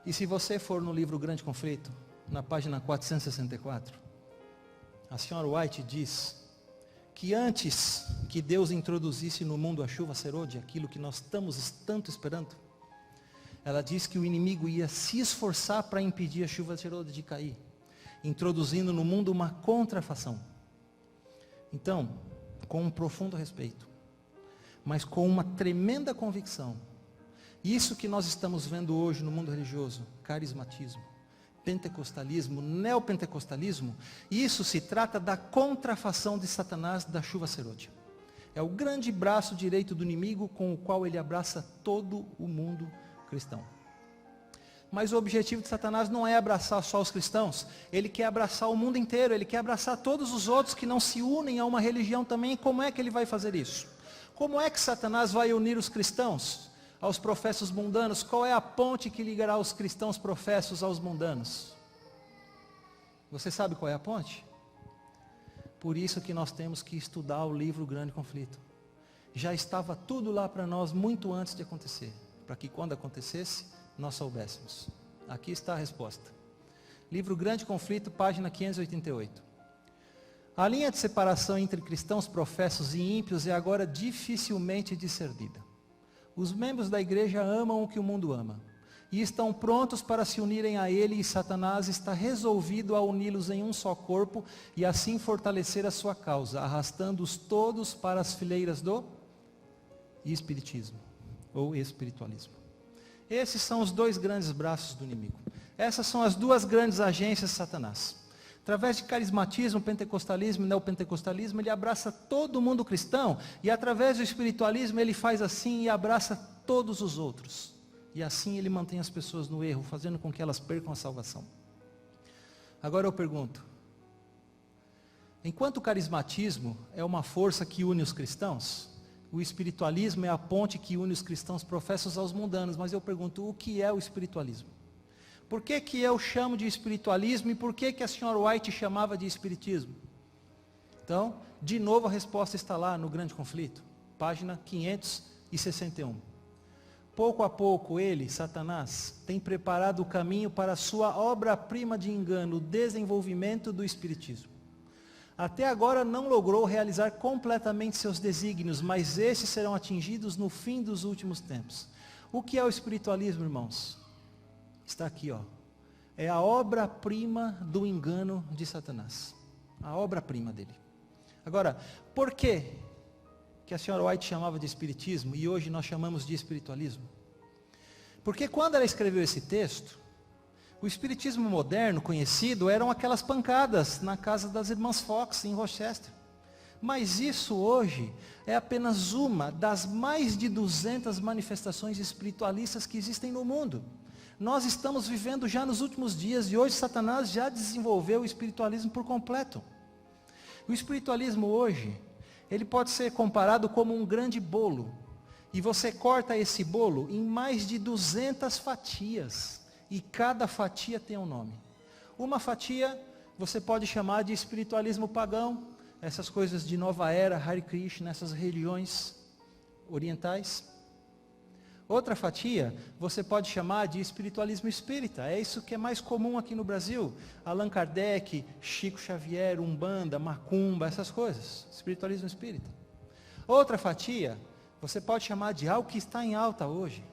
E se você for no livro Grande Conflito, na página 464, a senhora White diz que antes que Deus introduzisse no mundo a chuva serôdia, aquilo que nós estamos tanto esperando, ela diz que o inimigo ia se esforçar para impedir a chuva serôdia de cair, introduzindo no mundo uma contrafação. Então, com um profundo respeito, mas com uma tremenda convicção, isso que nós estamos vendo hoje no mundo religioso, carismatismo, pentecostalismo, neopentecostalismo, isso se trata da contrafação de Satanás da chuva serôdia. É o grande braço direito do inimigo com o qual ele abraça todo o mundo cristão. Mas o objetivo de Satanás não é abraçar só os cristãos, ele quer abraçar o mundo inteiro, ele quer abraçar todos os outros que não se unem a uma religião também. E como é que ele vai fazer isso? Como é que Satanás vai unir os cristãos aos professos mundanos? Qual é a ponte que ligará os cristãos professos aos mundanos? Você sabe qual é a ponte? Por isso que nós temos que estudar o livro Grande Conflito. Já estava tudo lá para nós muito antes de acontecer, para que quando acontecesse, nós soubéssemos. Aqui está a resposta. Livro Grande Conflito, página 588. A linha de separação entre cristãos professos e ímpios é agora dificilmente discernida. Os membros da igreja amam o que o mundo ama, e estão prontos para se unirem a ele, e Satanás está resolvido a uni-los em um só corpo, e assim fortalecer a sua causa, arrastando-os todos para as fileiras do espiritismo, ou espiritualismo. Esses são os dois grandes braços do inimigo. Essas são as duas grandes agências de Satanás. Através de carismatismo, pentecostalismo e neopentecostalismo, ele abraça todo mundo cristão, e através do espiritualismo ele faz assim e abraça todos os outros. E assim ele mantém as pessoas no erro, fazendo com que elas percam a salvação. Agora eu pergunto, enquanto o carismatismo é uma força que une os cristãos, o espiritualismo é a ponte que une os cristãos professos aos mundanos, mas eu pergunto, o que é o espiritualismo? Por que que eu chamo de espiritualismo e por que que a senhora White chamava de espiritismo? Então, de novo a resposta está lá no Grande Conflito, página 561. Pouco a pouco ele, Satanás, tem preparado o caminho para a sua obra-prima de engano, o desenvolvimento do espiritismo. até agora não logrou realizar completamente seus desígnios, mas estes serão atingidos no fim dos últimos tempos. O que é o espiritualismo, irmãos? Está aqui, ó. É a obra-prima do engano de Satanás. A obra-prima dele. Agora, por que a senhora White chamava de espiritismo e hoje nós chamamos de espiritualismo? Porque quando ela escreveu esse texto, o espiritismo moderno conhecido eram aquelas pancadas na casa das irmãs Fox em Rochester. Mas isso hoje é apenas uma das mais de 200 manifestações espiritualistas que existem no mundo. Nós estamos vivendo já nos últimos dias e hoje Satanás já desenvolveu o espiritualismo por completo. O espiritualismo hoje, ele pode ser comparado como um grande bolo. E você corta esse bolo em mais de 200 fatias. E cada fatia tem um nome. Uma fatia você pode chamar de espiritualismo pagão. Essas coisas de nova era, Hare Krishna, essas religiões orientais. Outra fatia, você pode chamar de espiritualismo espírita. É isso que é mais comum aqui no Brasil. Allan Kardec, Chico Xavier, Umbanda, Macumba, essas coisas. Espiritualismo espírita. Outra fatia, você pode chamar de algo que está em alta hoje.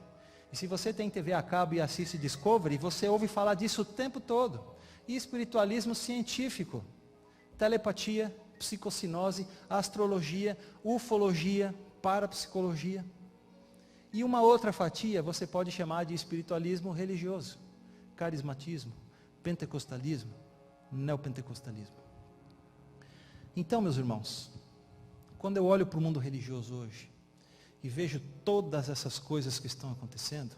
E se você tem TV a cabo e assiste Discovery, você ouve falar disso o tempo todo. Espiritualismo científico. Telepatia, psicocinose, astrologia, ufologia, parapsicologia. E uma outra fatia você pode chamar de espiritualismo religioso, carismatismo, pentecostalismo, neopentecostalismo. Então, meus irmãos, quando eu olho para o mundo religioso hoje, e vejo todas essas coisas que estão acontecendo,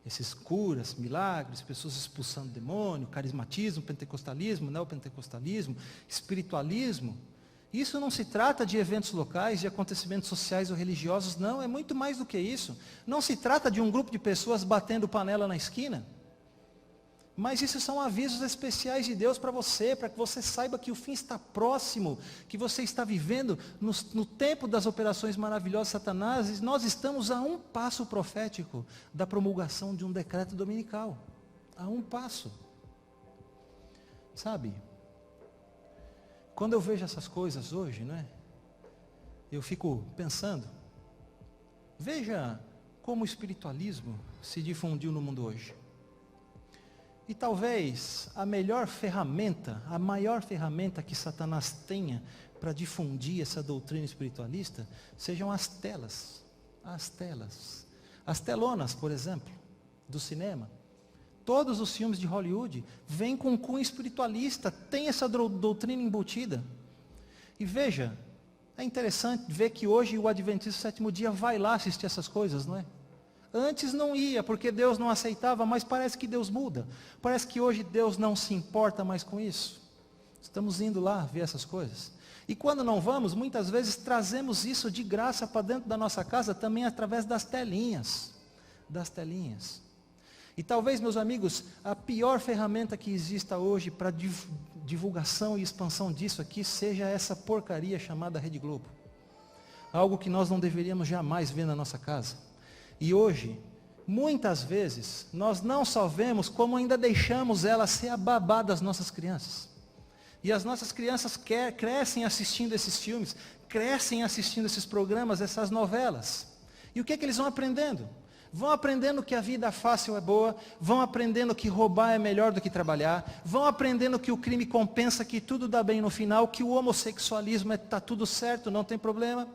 esses curas, milagres, pessoas expulsando demônio, carismatismo, pentecostalismo, neopentecostalismo, espiritualismo, isso não se trata de eventos locais, de acontecimentos sociais ou religiosos, não, é muito mais do que isso. Não se trata de um grupo de pessoas batendo panela na esquina, mas isso são avisos especiais de Deus para você, para que você saiba que o fim está próximo, que você está vivendo no tempo das operações maravilhosas de Satanás, e nós estamos a um passo profético da promulgação de um decreto dominical, a um passo, sabe? Quando eu vejo essas coisas hoje, né, eu fico pensando, veja como o espiritualismo se difundiu no mundo hoje. E talvez a maior ferramenta que Satanás tenha para difundir essa doutrina espiritualista, sejam as telas. As telonas, por exemplo, do cinema. Todos os filmes de Hollywood vêm com um cunho espiritualista, tem essa doutrina embutida. E veja, é interessante ver que hoje o Adventista do Sétimo Dia vai lá assistir essas coisas, não é? Antes não ia, porque Deus não aceitava, mas parece que Deus muda. Parece que hoje Deus não se importa mais com isso. Estamos indo lá ver essas coisas. E quando não vamos, muitas vezes trazemos isso de graça para dentro da nossa casa, também através das telinhas. E talvez, meus amigos, a pior ferramenta que exista hoje para divulgação e expansão disso aqui, seja essa porcaria chamada Rede Globo. Algo que nós não deveríamos jamais ver na nossa casa. E hoje, muitas vezes, nós não só vemos, como ainda deixamos ela ser a babá das nossas crianças. E as nossas crianças crescem assistindo esses filmes, crescem assistindo esses programas, essas novelas. E o que é que eles vão aprendendo? Vão aprendendo que a vida fácil é boa, vão aprendendo que roubar é melhor do que trabalhar, vão aprendendo que o crime compensa, que tudo dá bem no final, que o homossexualismo está tudo certo, não tem problema.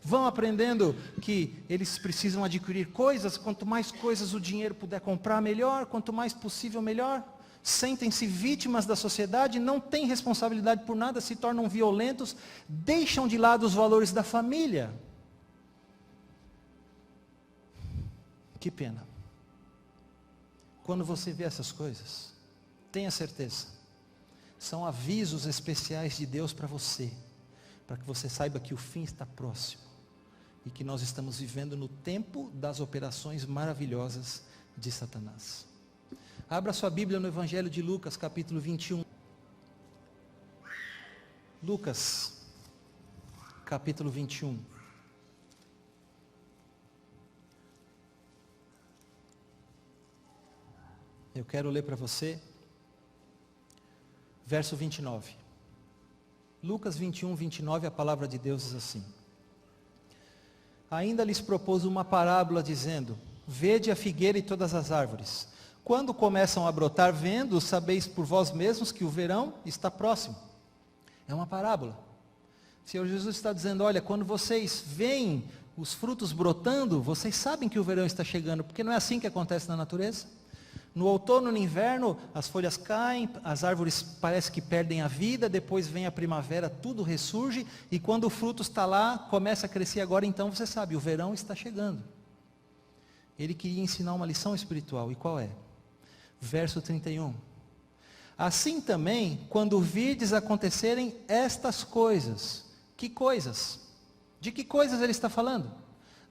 Vão aprendendo que eles precisam adquirir coisas, quanto mais coisas o dinheiro puder comprar, melhor, quanto mais possível, melhor. Sentem-se vítimas da sociedade, não têm responsabilidade por nada, se tornam violentos, deixam de lado os valores da família. Que pena. Quando você vê essas coisas, tenha certeza, são avisos especiais de Deus para você, para que você saiba que o fim está próximo. E que nós estamos vivendo no tempo das operações maravilhosas de Satanás. Abra sua Bíblia no Evangelho de Lucas, capítulo 21. Lucas, capítulo 21. Eu quero ler para você, verso 29. Lucas 21, 29, a palavra de Deus diz assim: ainda lhes propôs uma parábola dizendo: vede a figueira e todas as árvores. Quando começam a brotar, vendo, sabeis por vós mesmos que o verão está próximo. É uma parábola. O Senhor Jesus está dizendo: olha, quando vocês veem os frutos brotando, vocês sabem que o verão está chegando, porque não é assim que acontece na natureza. No outono, no inverno, as folhas caem, as árvores parece que perdem a vida, depois vem a primavera, tudo ressurge, e quando o fruto está lá, começa a crescer agora, então você sabe, o verão está chegando. Ele queria ensinar uma lição espiritual, e qual é? Verso 31. Assim também, quando virdes acontecerem estas coisas. Que coisas? De que coisas ele está falando?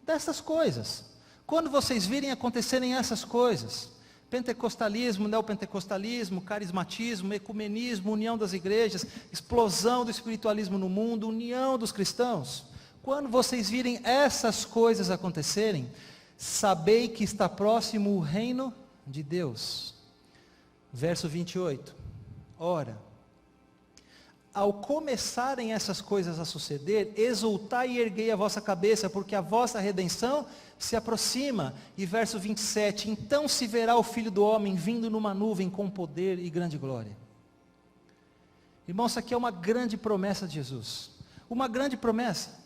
Dessas coisas. Quando vocês virem acontecerem essas coisas, pentecostalismo, neopentecostalismo, carismatismo, ecumenismo, união das igrejas, explosão do espiritualismo no mundo, união dos cristãos. Quando vocês virem essas coisas acontecerem, sabei que está próximo o reino de Deus. Verso 28. Ora, ao começarem essas coisas a suceder, exultai e erguei a vossa cabeça, porque a vossa redenção se aproxima. E verso 27, então se verá o Filho do Homem vindo numa nuvem com poder e grande glória. Irmãos, isso aqui é uma grande promessa de Jesus. Uma grande promessa.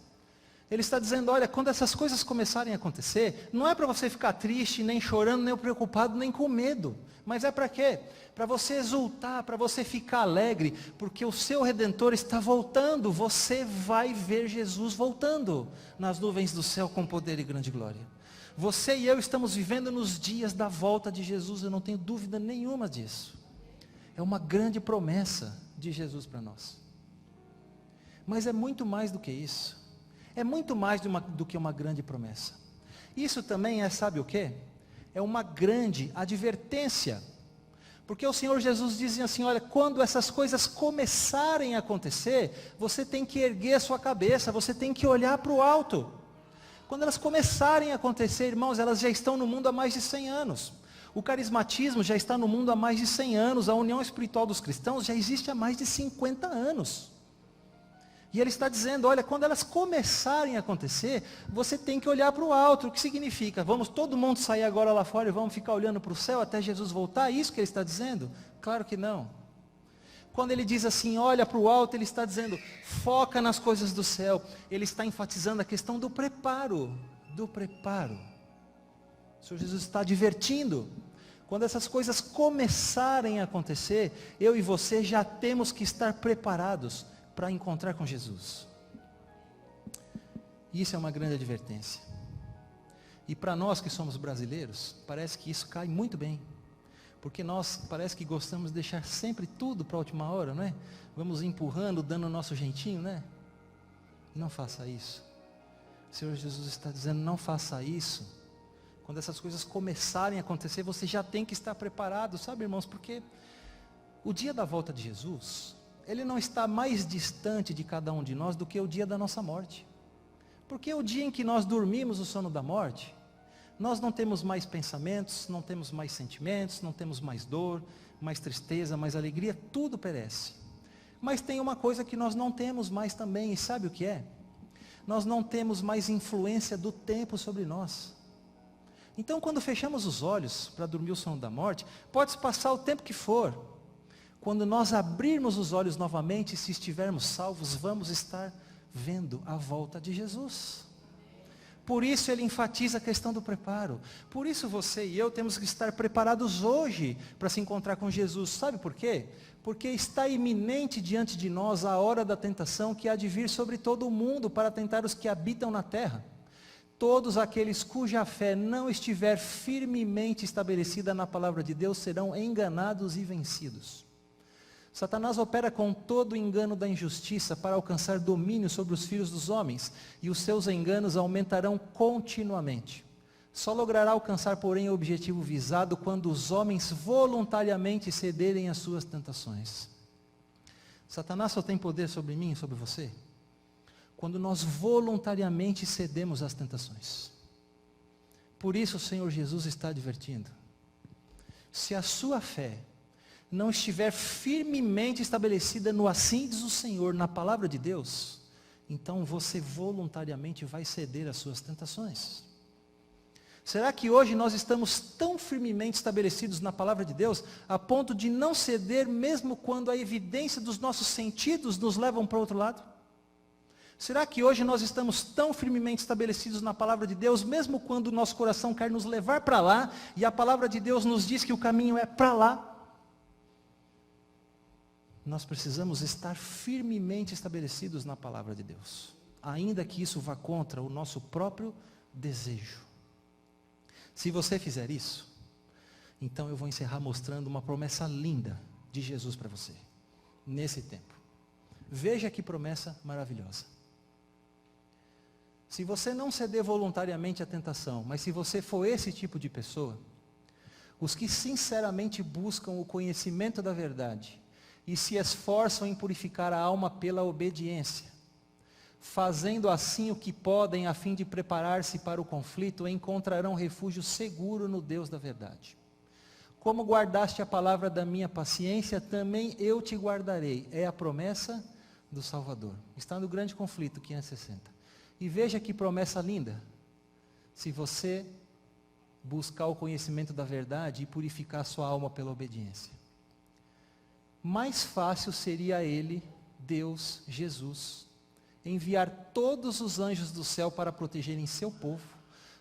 Ele está dizendo: olha, quando essas coisas começarem a acontecer, não é para você ficar triste, nem chorando, nem preocupado, nem com medo. Mas é para quê? Para você exultar, para você ficar alegre, porque o seu Redentor está voltando. Você vai ver Jesus voltando nas nuvens do céu com poder e grande glória. Você e eu estamos vivendo nos dias da volta de Jesus, eu não tenho dúvida nenhuma disso. É uma grande promessa de Jesus para nós. Mas é muito mais do que isso. É muito mais do que uma grande promessa. Isso também é, sabe o quê? É uma grande advertência. Porque o Senhor Jesus diz assim: olha, quando essas coisas começarem a acontecer, você tem que erguer a sua cabeça, você tem que olhar para o alto. Quando elas começarem a acontecer, irmãos, elas já estão no mundo há mais de 100 anos. O carismatismo já está no mundo há mais de 100 anos, a união espiritual dos cristãos já existe há mais de 50 anos. E ele está dizendo: olha, quando elas começarem a acontecer, você tem que olhar para o alto. O que significa? Vamos todo mundo sair agora lá fora e vamos ficar olhando para o céu até Jesus voltar? É isso que ele está dizendo? Claro que não. Quando ele diz assim, olha para o alto, ele está dizendo, foca nas coisas do céu. Ele está enfatizando a questão do preparo. Do preparo. O Senhor Jesus está advertindo. Quando essas coisas começarem a acontecer, eu e você já temos que estar preparados para encontrar com Jesus. Isso é uma grande advertência. E para nós que somos brasileiros, parece que isso cai muito bem. Porque nós parece que gostamos de deixar sempre tudo para a última hora, não é? Vamos empurrando, dando o nosso jeitinho, né? Não faça isso. O Senhor Jesus está dizendo, não faça isso. Quando essas coisas começarem a acontecer, você já tem que estar preparado, sabe, irmãos? Porque o dia da volta de Jesus, ele não está mais distante de cada um de nós do que o dia da nossa morte. Porque o dia em que nós dormimos o sono da morte, nós não temos mais pensamentos, não temos mais sentimentos, não temos mais dor, mais tristeza, mais alegria, tudo perece. Mas tem uma coisa que nós não temos mais também, e sabe o que é? Nós não temos mais influência do tempo sobre nós. Então quando fechamos os olhos para dormir o sono da morte, pode passar o tempo que for. Quando nós abrirmos os olhos novamente, se estivermos salvos, vamos estar vendo a volta de Jesus. Por isso ele enfatiza a questão do preparo. Por isso você e eu temos que estar preparados hoje para se encontrar com Jesus. Sabe por quê? Porque está iminente diante de nós a hora da tentação que há de vir sobre todo o mundo para tentar os que habitam na terra. Todos aqueles cuja fé não estiver firmemente estabelecida na palavra de Deus serão enganados e vencidos. Satanás opera com todo o engano da injustiça para alcançar domínio sobre os filhos dos homens, e os seus enganos aumentarão continuamente. Só logrará alcançar, porém, o objetivo visado quando os homens voluntariamente cederem às suas tentações. Satanás só tem poder sobre mim e sobre você quando nós voluntariamente cedemos às tentações. Por isso o Senhor Jesus está advertindo. Se a sua fé não estiver firmemente estabelecida no assim diz o Senhor, na palavra de Deus, então você voluntariamente vai ceder às suas tentações. Será que hoje nós estamos tão firmemente estabelecidos na palavra de Deus, a ponto de não ceder mesmo quando a evidência dos nossos sentidos nos levam para o outro lado? Será que hoje nós estamos tão firmemente estabelecidos na palavra de Deus, mesmo quando o nosso coração quer nos levar para lá, e a palavra de Deus nos diz que o caminho é para lá? Nós precisamos estar firmemente estabelecidos na palavra de Deus, ainda que isso vá contra o nosso próprio desejo. Se você fizer isso, então eu vou encerrar mostrando uma promessa linda de Jesus para você, nesse tempo. Veja que promessa maravilhosa. Se você não ceder voluntariamente à tentação, mas se você for esse tipo de pessoa, os que sinceramente buscam o conhecimento da verdade e se esforçam em purificar a alma pela obediência, fazendo assim o que podem a fim de preparar-se para o conflito, encontrarão refúgio seguro no Deus da verdade. Como guardaste a palavra da minha paciência, também eu te guardarei. É a promessa do Salvador. Está no grande conflito 560. E veja que promessa linda. Se você buscar o conhecimento da verdade e purificar sua alma pela obediência. Mais fácil seria a Ele, Deus, Jesus, enviar todos os anjos do céu para protegerem seu povo,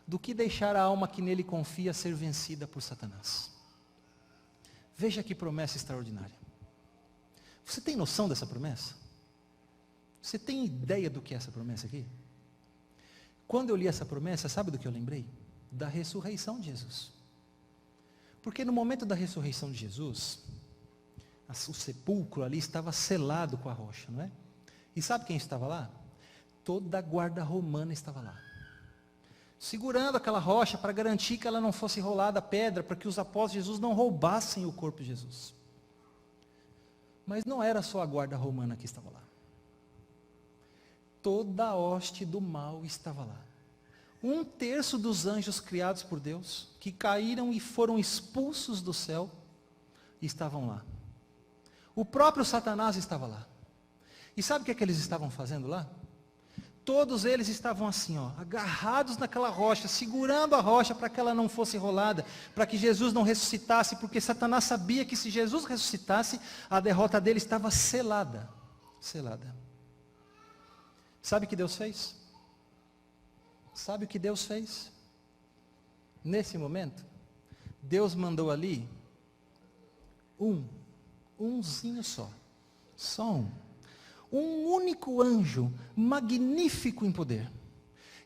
do que deixar a alma que nele confia ser vencida por Satanás. Veja que promessa extraordinária. Você tem noção dessa promessa? Você tem ideia do que é essa promessa aqui? Quando eu li essa promessa, sabe do que eu lembrei? Da ressurreição de Jesus. Porque no momento da ressurreição de Jesus, o sepulcro ali estava selado com a rocha, não é? E sabe quem estava lá? Toda a guarda romana estava lá, segurando aquela rocha para garantir que ela não fosse rolada a pedra, para que os apóstolos de Jesus não roubassem o corpo de Jesus. Mas não era só a guarda romana que estava lá. Toda a hoste do mal estava lá. 1/3 dos anjos criados por Deus, que caíram e foram expulsos do céu, estavam lá. O próprio Satanás estava lá. E sabe o que é que eles estavam fazendo lá? Todos eles estavam assim, ó, agarrados naquela rocha, segurando a rocha para que ela não fosse rolada, para que Jesus não ressuscitasse, porque Satanás sabia que se Jesus ressuscitasse, a derrota dele estava selada. Selada. Sabe o que Deus fez? Sabe o que Deus fez? Nesse momento, Deus mandou ali umzinho só um único anjo, magnífico em poder.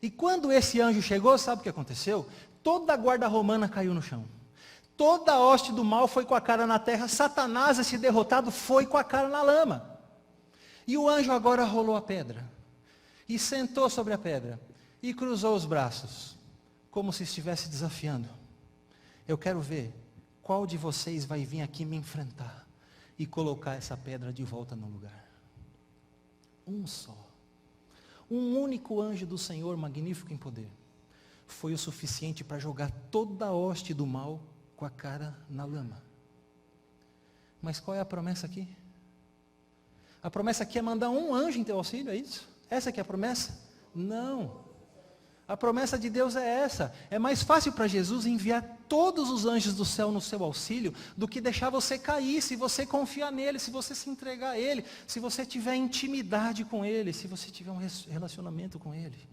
E quando esse anjo chegou, sabe o que aconteceu? Toda a guarda romana caiu no chão. Toda a hoste do mal foi com a cara na terra. Satanás, esse derrotado, foi com a cara na lama. E o anjo agora rolou a pedra. E sentou sobre a pedra. E cruzou os braços. Como se estivesse desafiando. Eu quero ver qual de vocês vai vir aqui me enfrentar. E colocar essa pedra de volta no lugar. Um só. Um único anjo do Senhor, magnífico em poder, foi o suficiente para jogar toda a hoste do mal com a cara na lama. Mas qual é a promessa aqui? A promessa aqui é mandar um anjo em teu auxílio, é isso? Essa que é a promessa? Não. A promessa de Deus é essa. É mais fácil para Jesus enviar todos os anjos do céu no seu auxílio do que deixar você cair, se você confiar nele, se você se entregar a ele, se você tiver intimidade com ele, se você tiver um relacionamento com ele.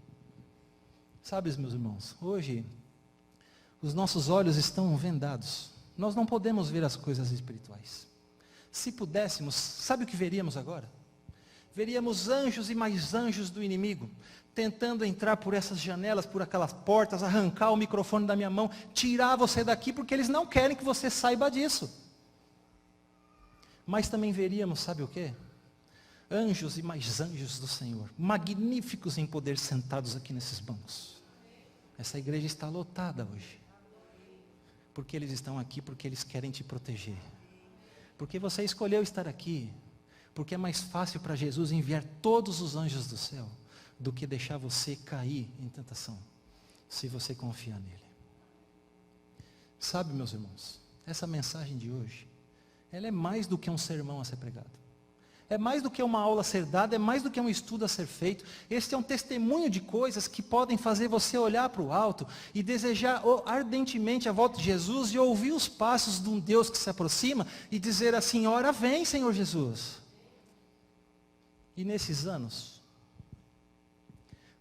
Sabe, meus irmãos, hoje os nossos olhos estão vendados. Nós não podemos ver as coisas espirituais. Se pudéssemos, sabe o que veríamos agora? Veríamos anjos e mais anjos do inimigo, tentando entrar por essas janelas, por aquelas portas, arrancar o microfone da minha mão, tirar você daqui, porque eles não querem que você saiba disso. Mas também veríamos, sabe o quê? Anjos e mais anjos do Senhor, magníficos em poder, sentados aqui nesses bancos. Essa igreja está lotada hoje. Porque eles estão aqui, porque eles querem te proteger. Porque você escolheu estar aqui, porque é mais fácil para Jesus enviar todos os anjos do céu, do que deixar você cair em tentação, se você confiar nele. Sabe, meus irmãos, essa mensagem de hoje ela é mais do que um sermão a ser pregado. É mais do que uma aula a ser dada, é mais do que um estudo a ser feito. Este é um testemunho de coisas que podem fazer você olhar para o alto e desejar ardentemente a volta de Jesus e ouvir os passos de um Deus que se aproxima e dizer assim: ora vem, Senhor Jesus. E nesses anos,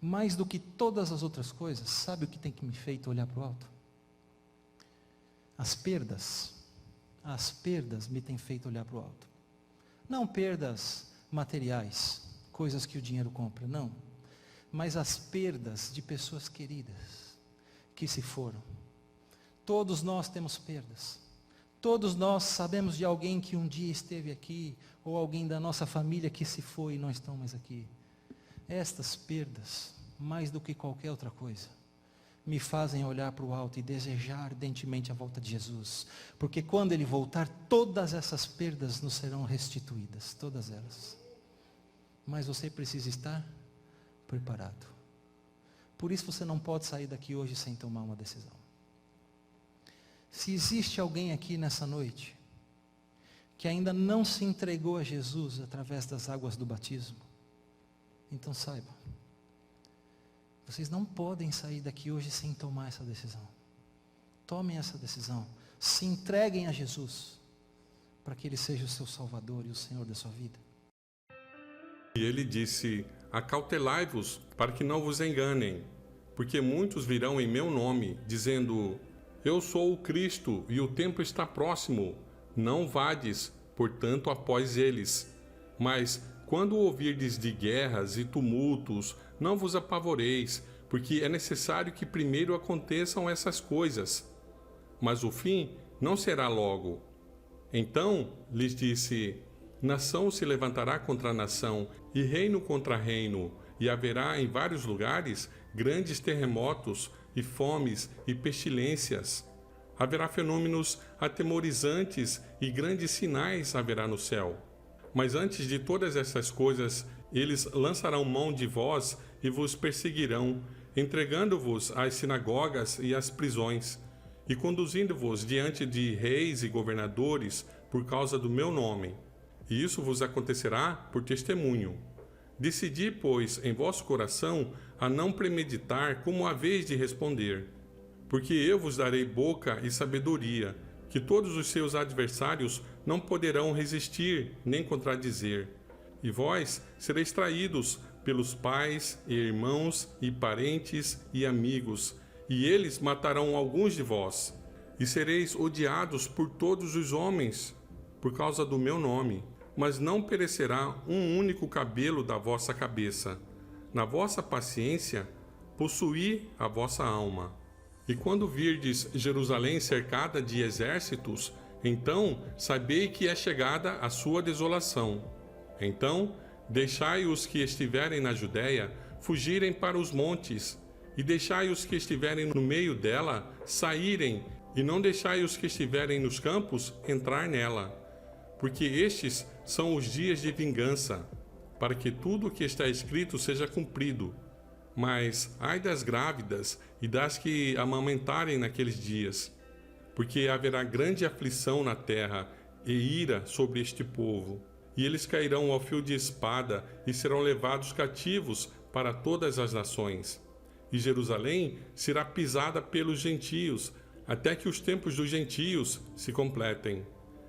mais do que todas as outras coisas, sabe o que tem que me feito olhar para o alto? As perdas me têm feito olhar para o alto. Não perdas materiais, coisas que o dinheiro compra, não. Mas as perdas de pessoas queridas que se foram. Todos nós temos perdas. Todos nós sabemos de alguém que um dia esteve aqui, ou alguém da nossa família que se foi e não estão mais aqui. Estas perdas, mais do que qualquer outra coisa, me fazem olhar para o alto e desejar ardentemente a volta de Jesus. Porque quando Ele voltar, todas essas perdas nos serão restituídas, todas elas. Mas você precisa estar preparado. Por isso você não pode sair daqui hoje sem tomar uma decisão. Se existe alguém aqui nessa noite, que ainda não se entregou a Jesus através das águas do batismo, então saiba, vocês não podem sair daqui hoje sem tomar essa decisão. Tomem essa decisão. Se entreguem a Jesus, para que Ele seja o seu Salvador e o Senhor da sua vida. E ele disse: acautelai-vos para que não vos enganem, porque muitos virão em meu nome, dizendo: eu sou o Cristo e o tempo está próximo. Não vades, portanto, após eles. Mas quando ouvirdes de guerras e tumultos, não vos apavoreis, porque é necessário que primeiro aconteçam essas coisas. Mas o fim não será logo. Então lhes disse: nação se levantará contra nação, e reino contra reino, e haverá em vários lugares grandes terremotos, e fomes, e pestilências. Haverá fenômenos atemorizantes, e grandes sinais haverá no céu. Mas antes de todas essas coisas, eles lançarão mão de vós e vos perseguirão, entregando-vos às sinagogas e às prisões, e conduzindo-vos diante de reis e governadores por causa do meu nome. E isso vos acontecerá por testemunho. Decidi, pois, em vosso coração a não premeditar como haveis de responder, porque eu vos darei boca e sabedoria, que todos os seus adversários não poderão resistir nem contradizer. E vós sereis traídos pelos pais e irmãos e parentes e amigos, e eles matarão alguns de vós. E sereis odiados por todos os homens, por causa do meu nome. Mas não perecerá um único cabelo da vossa cabeça. Na vossa paciência, possuí a vossa alma. E quando virdes Jerusalém cercada de exércitos, então sabei que é chegada a sua desolação. Então deixai os que estiverem na Judéia fugirem para os montes, e deixai os que estiverem no meio dela saírem, e não deixai os que estiverem nos campos entrar nela. Porque estes são os dias de vingança, para que tudo o que está escrito seja cumprido. Mas ai das grávidas e das que amamentarem naqueles dias, porque haverá grande aflição na terra e ira sobre este povo. E eles cairão ao fio de espada e serão levados cativos para todas as nações. E Jerusalém será pisada pelos gentios, até que os tempos dos gentios se completem.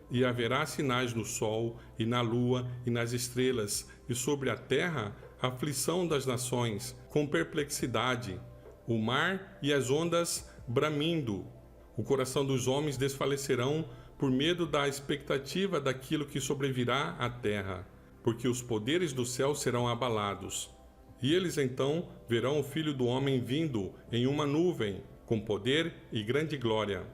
E haverá sinais no sol, e na lua, e nas estrelas, e sobre a terra a aflição das nações, com perplexidade, o mar e as ondas bramindo. O coração dos homens desfalecerão por medo da expectativa daquilo que sobrevirá à terra, porque os poderes do céu serão abalados. E eles então verão o Filho do Homem vindo em uma nuvem, com poder e grande glória.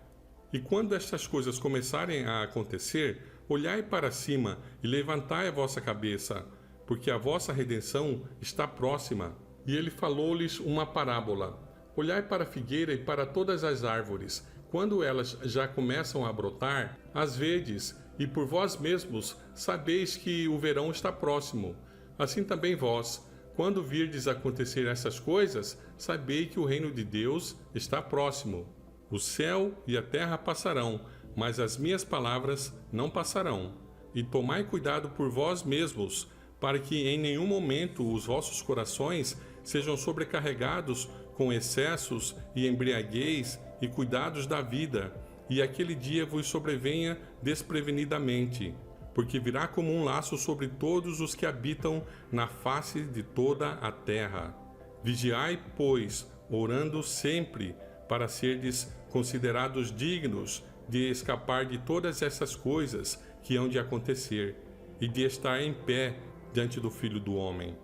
E quando estas coisas começarem a acontecer, olhai para cima e levantai a vossa cabeça, porque a vossa redenção está próxima. E ele falou-lhes uma parábola: olhai para a figueira e para todas as árvores. Quando elas já começam a brotar, as vedes, e por vós mesmos sabeis que o verão está próximo. Assim também vós, quando virdes acontecer essas coisas, sabei que o reino de Deus está próximo. O céu e a terra passarão, mas as minhas palavras não passarão. E tomai cuidado por vós mesmos, para que em nenhum momento os vossos corações sejam sobrecarregados com excessos e embriaguez e cuidados da vida, e aquele dia vos sobrevenha desprevenidamente, porque virá como um laço sobre todos os que habitam na face de toda a terra. Vigiai, pois, orando sempre, para serdes considerados dignos de escapar de todas essas coisas que hão de acontecer, e de estar em pé diante do Filho do Homem.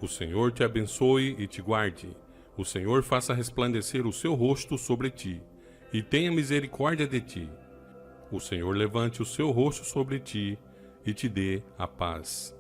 O Senhor te abençoe e te guarde. O Senhor faça resplandecer o seu rosto sobre ti, e tenha misericórdia de ti. O Senhor levante o seu rosto sobre ti, e te dê a paz.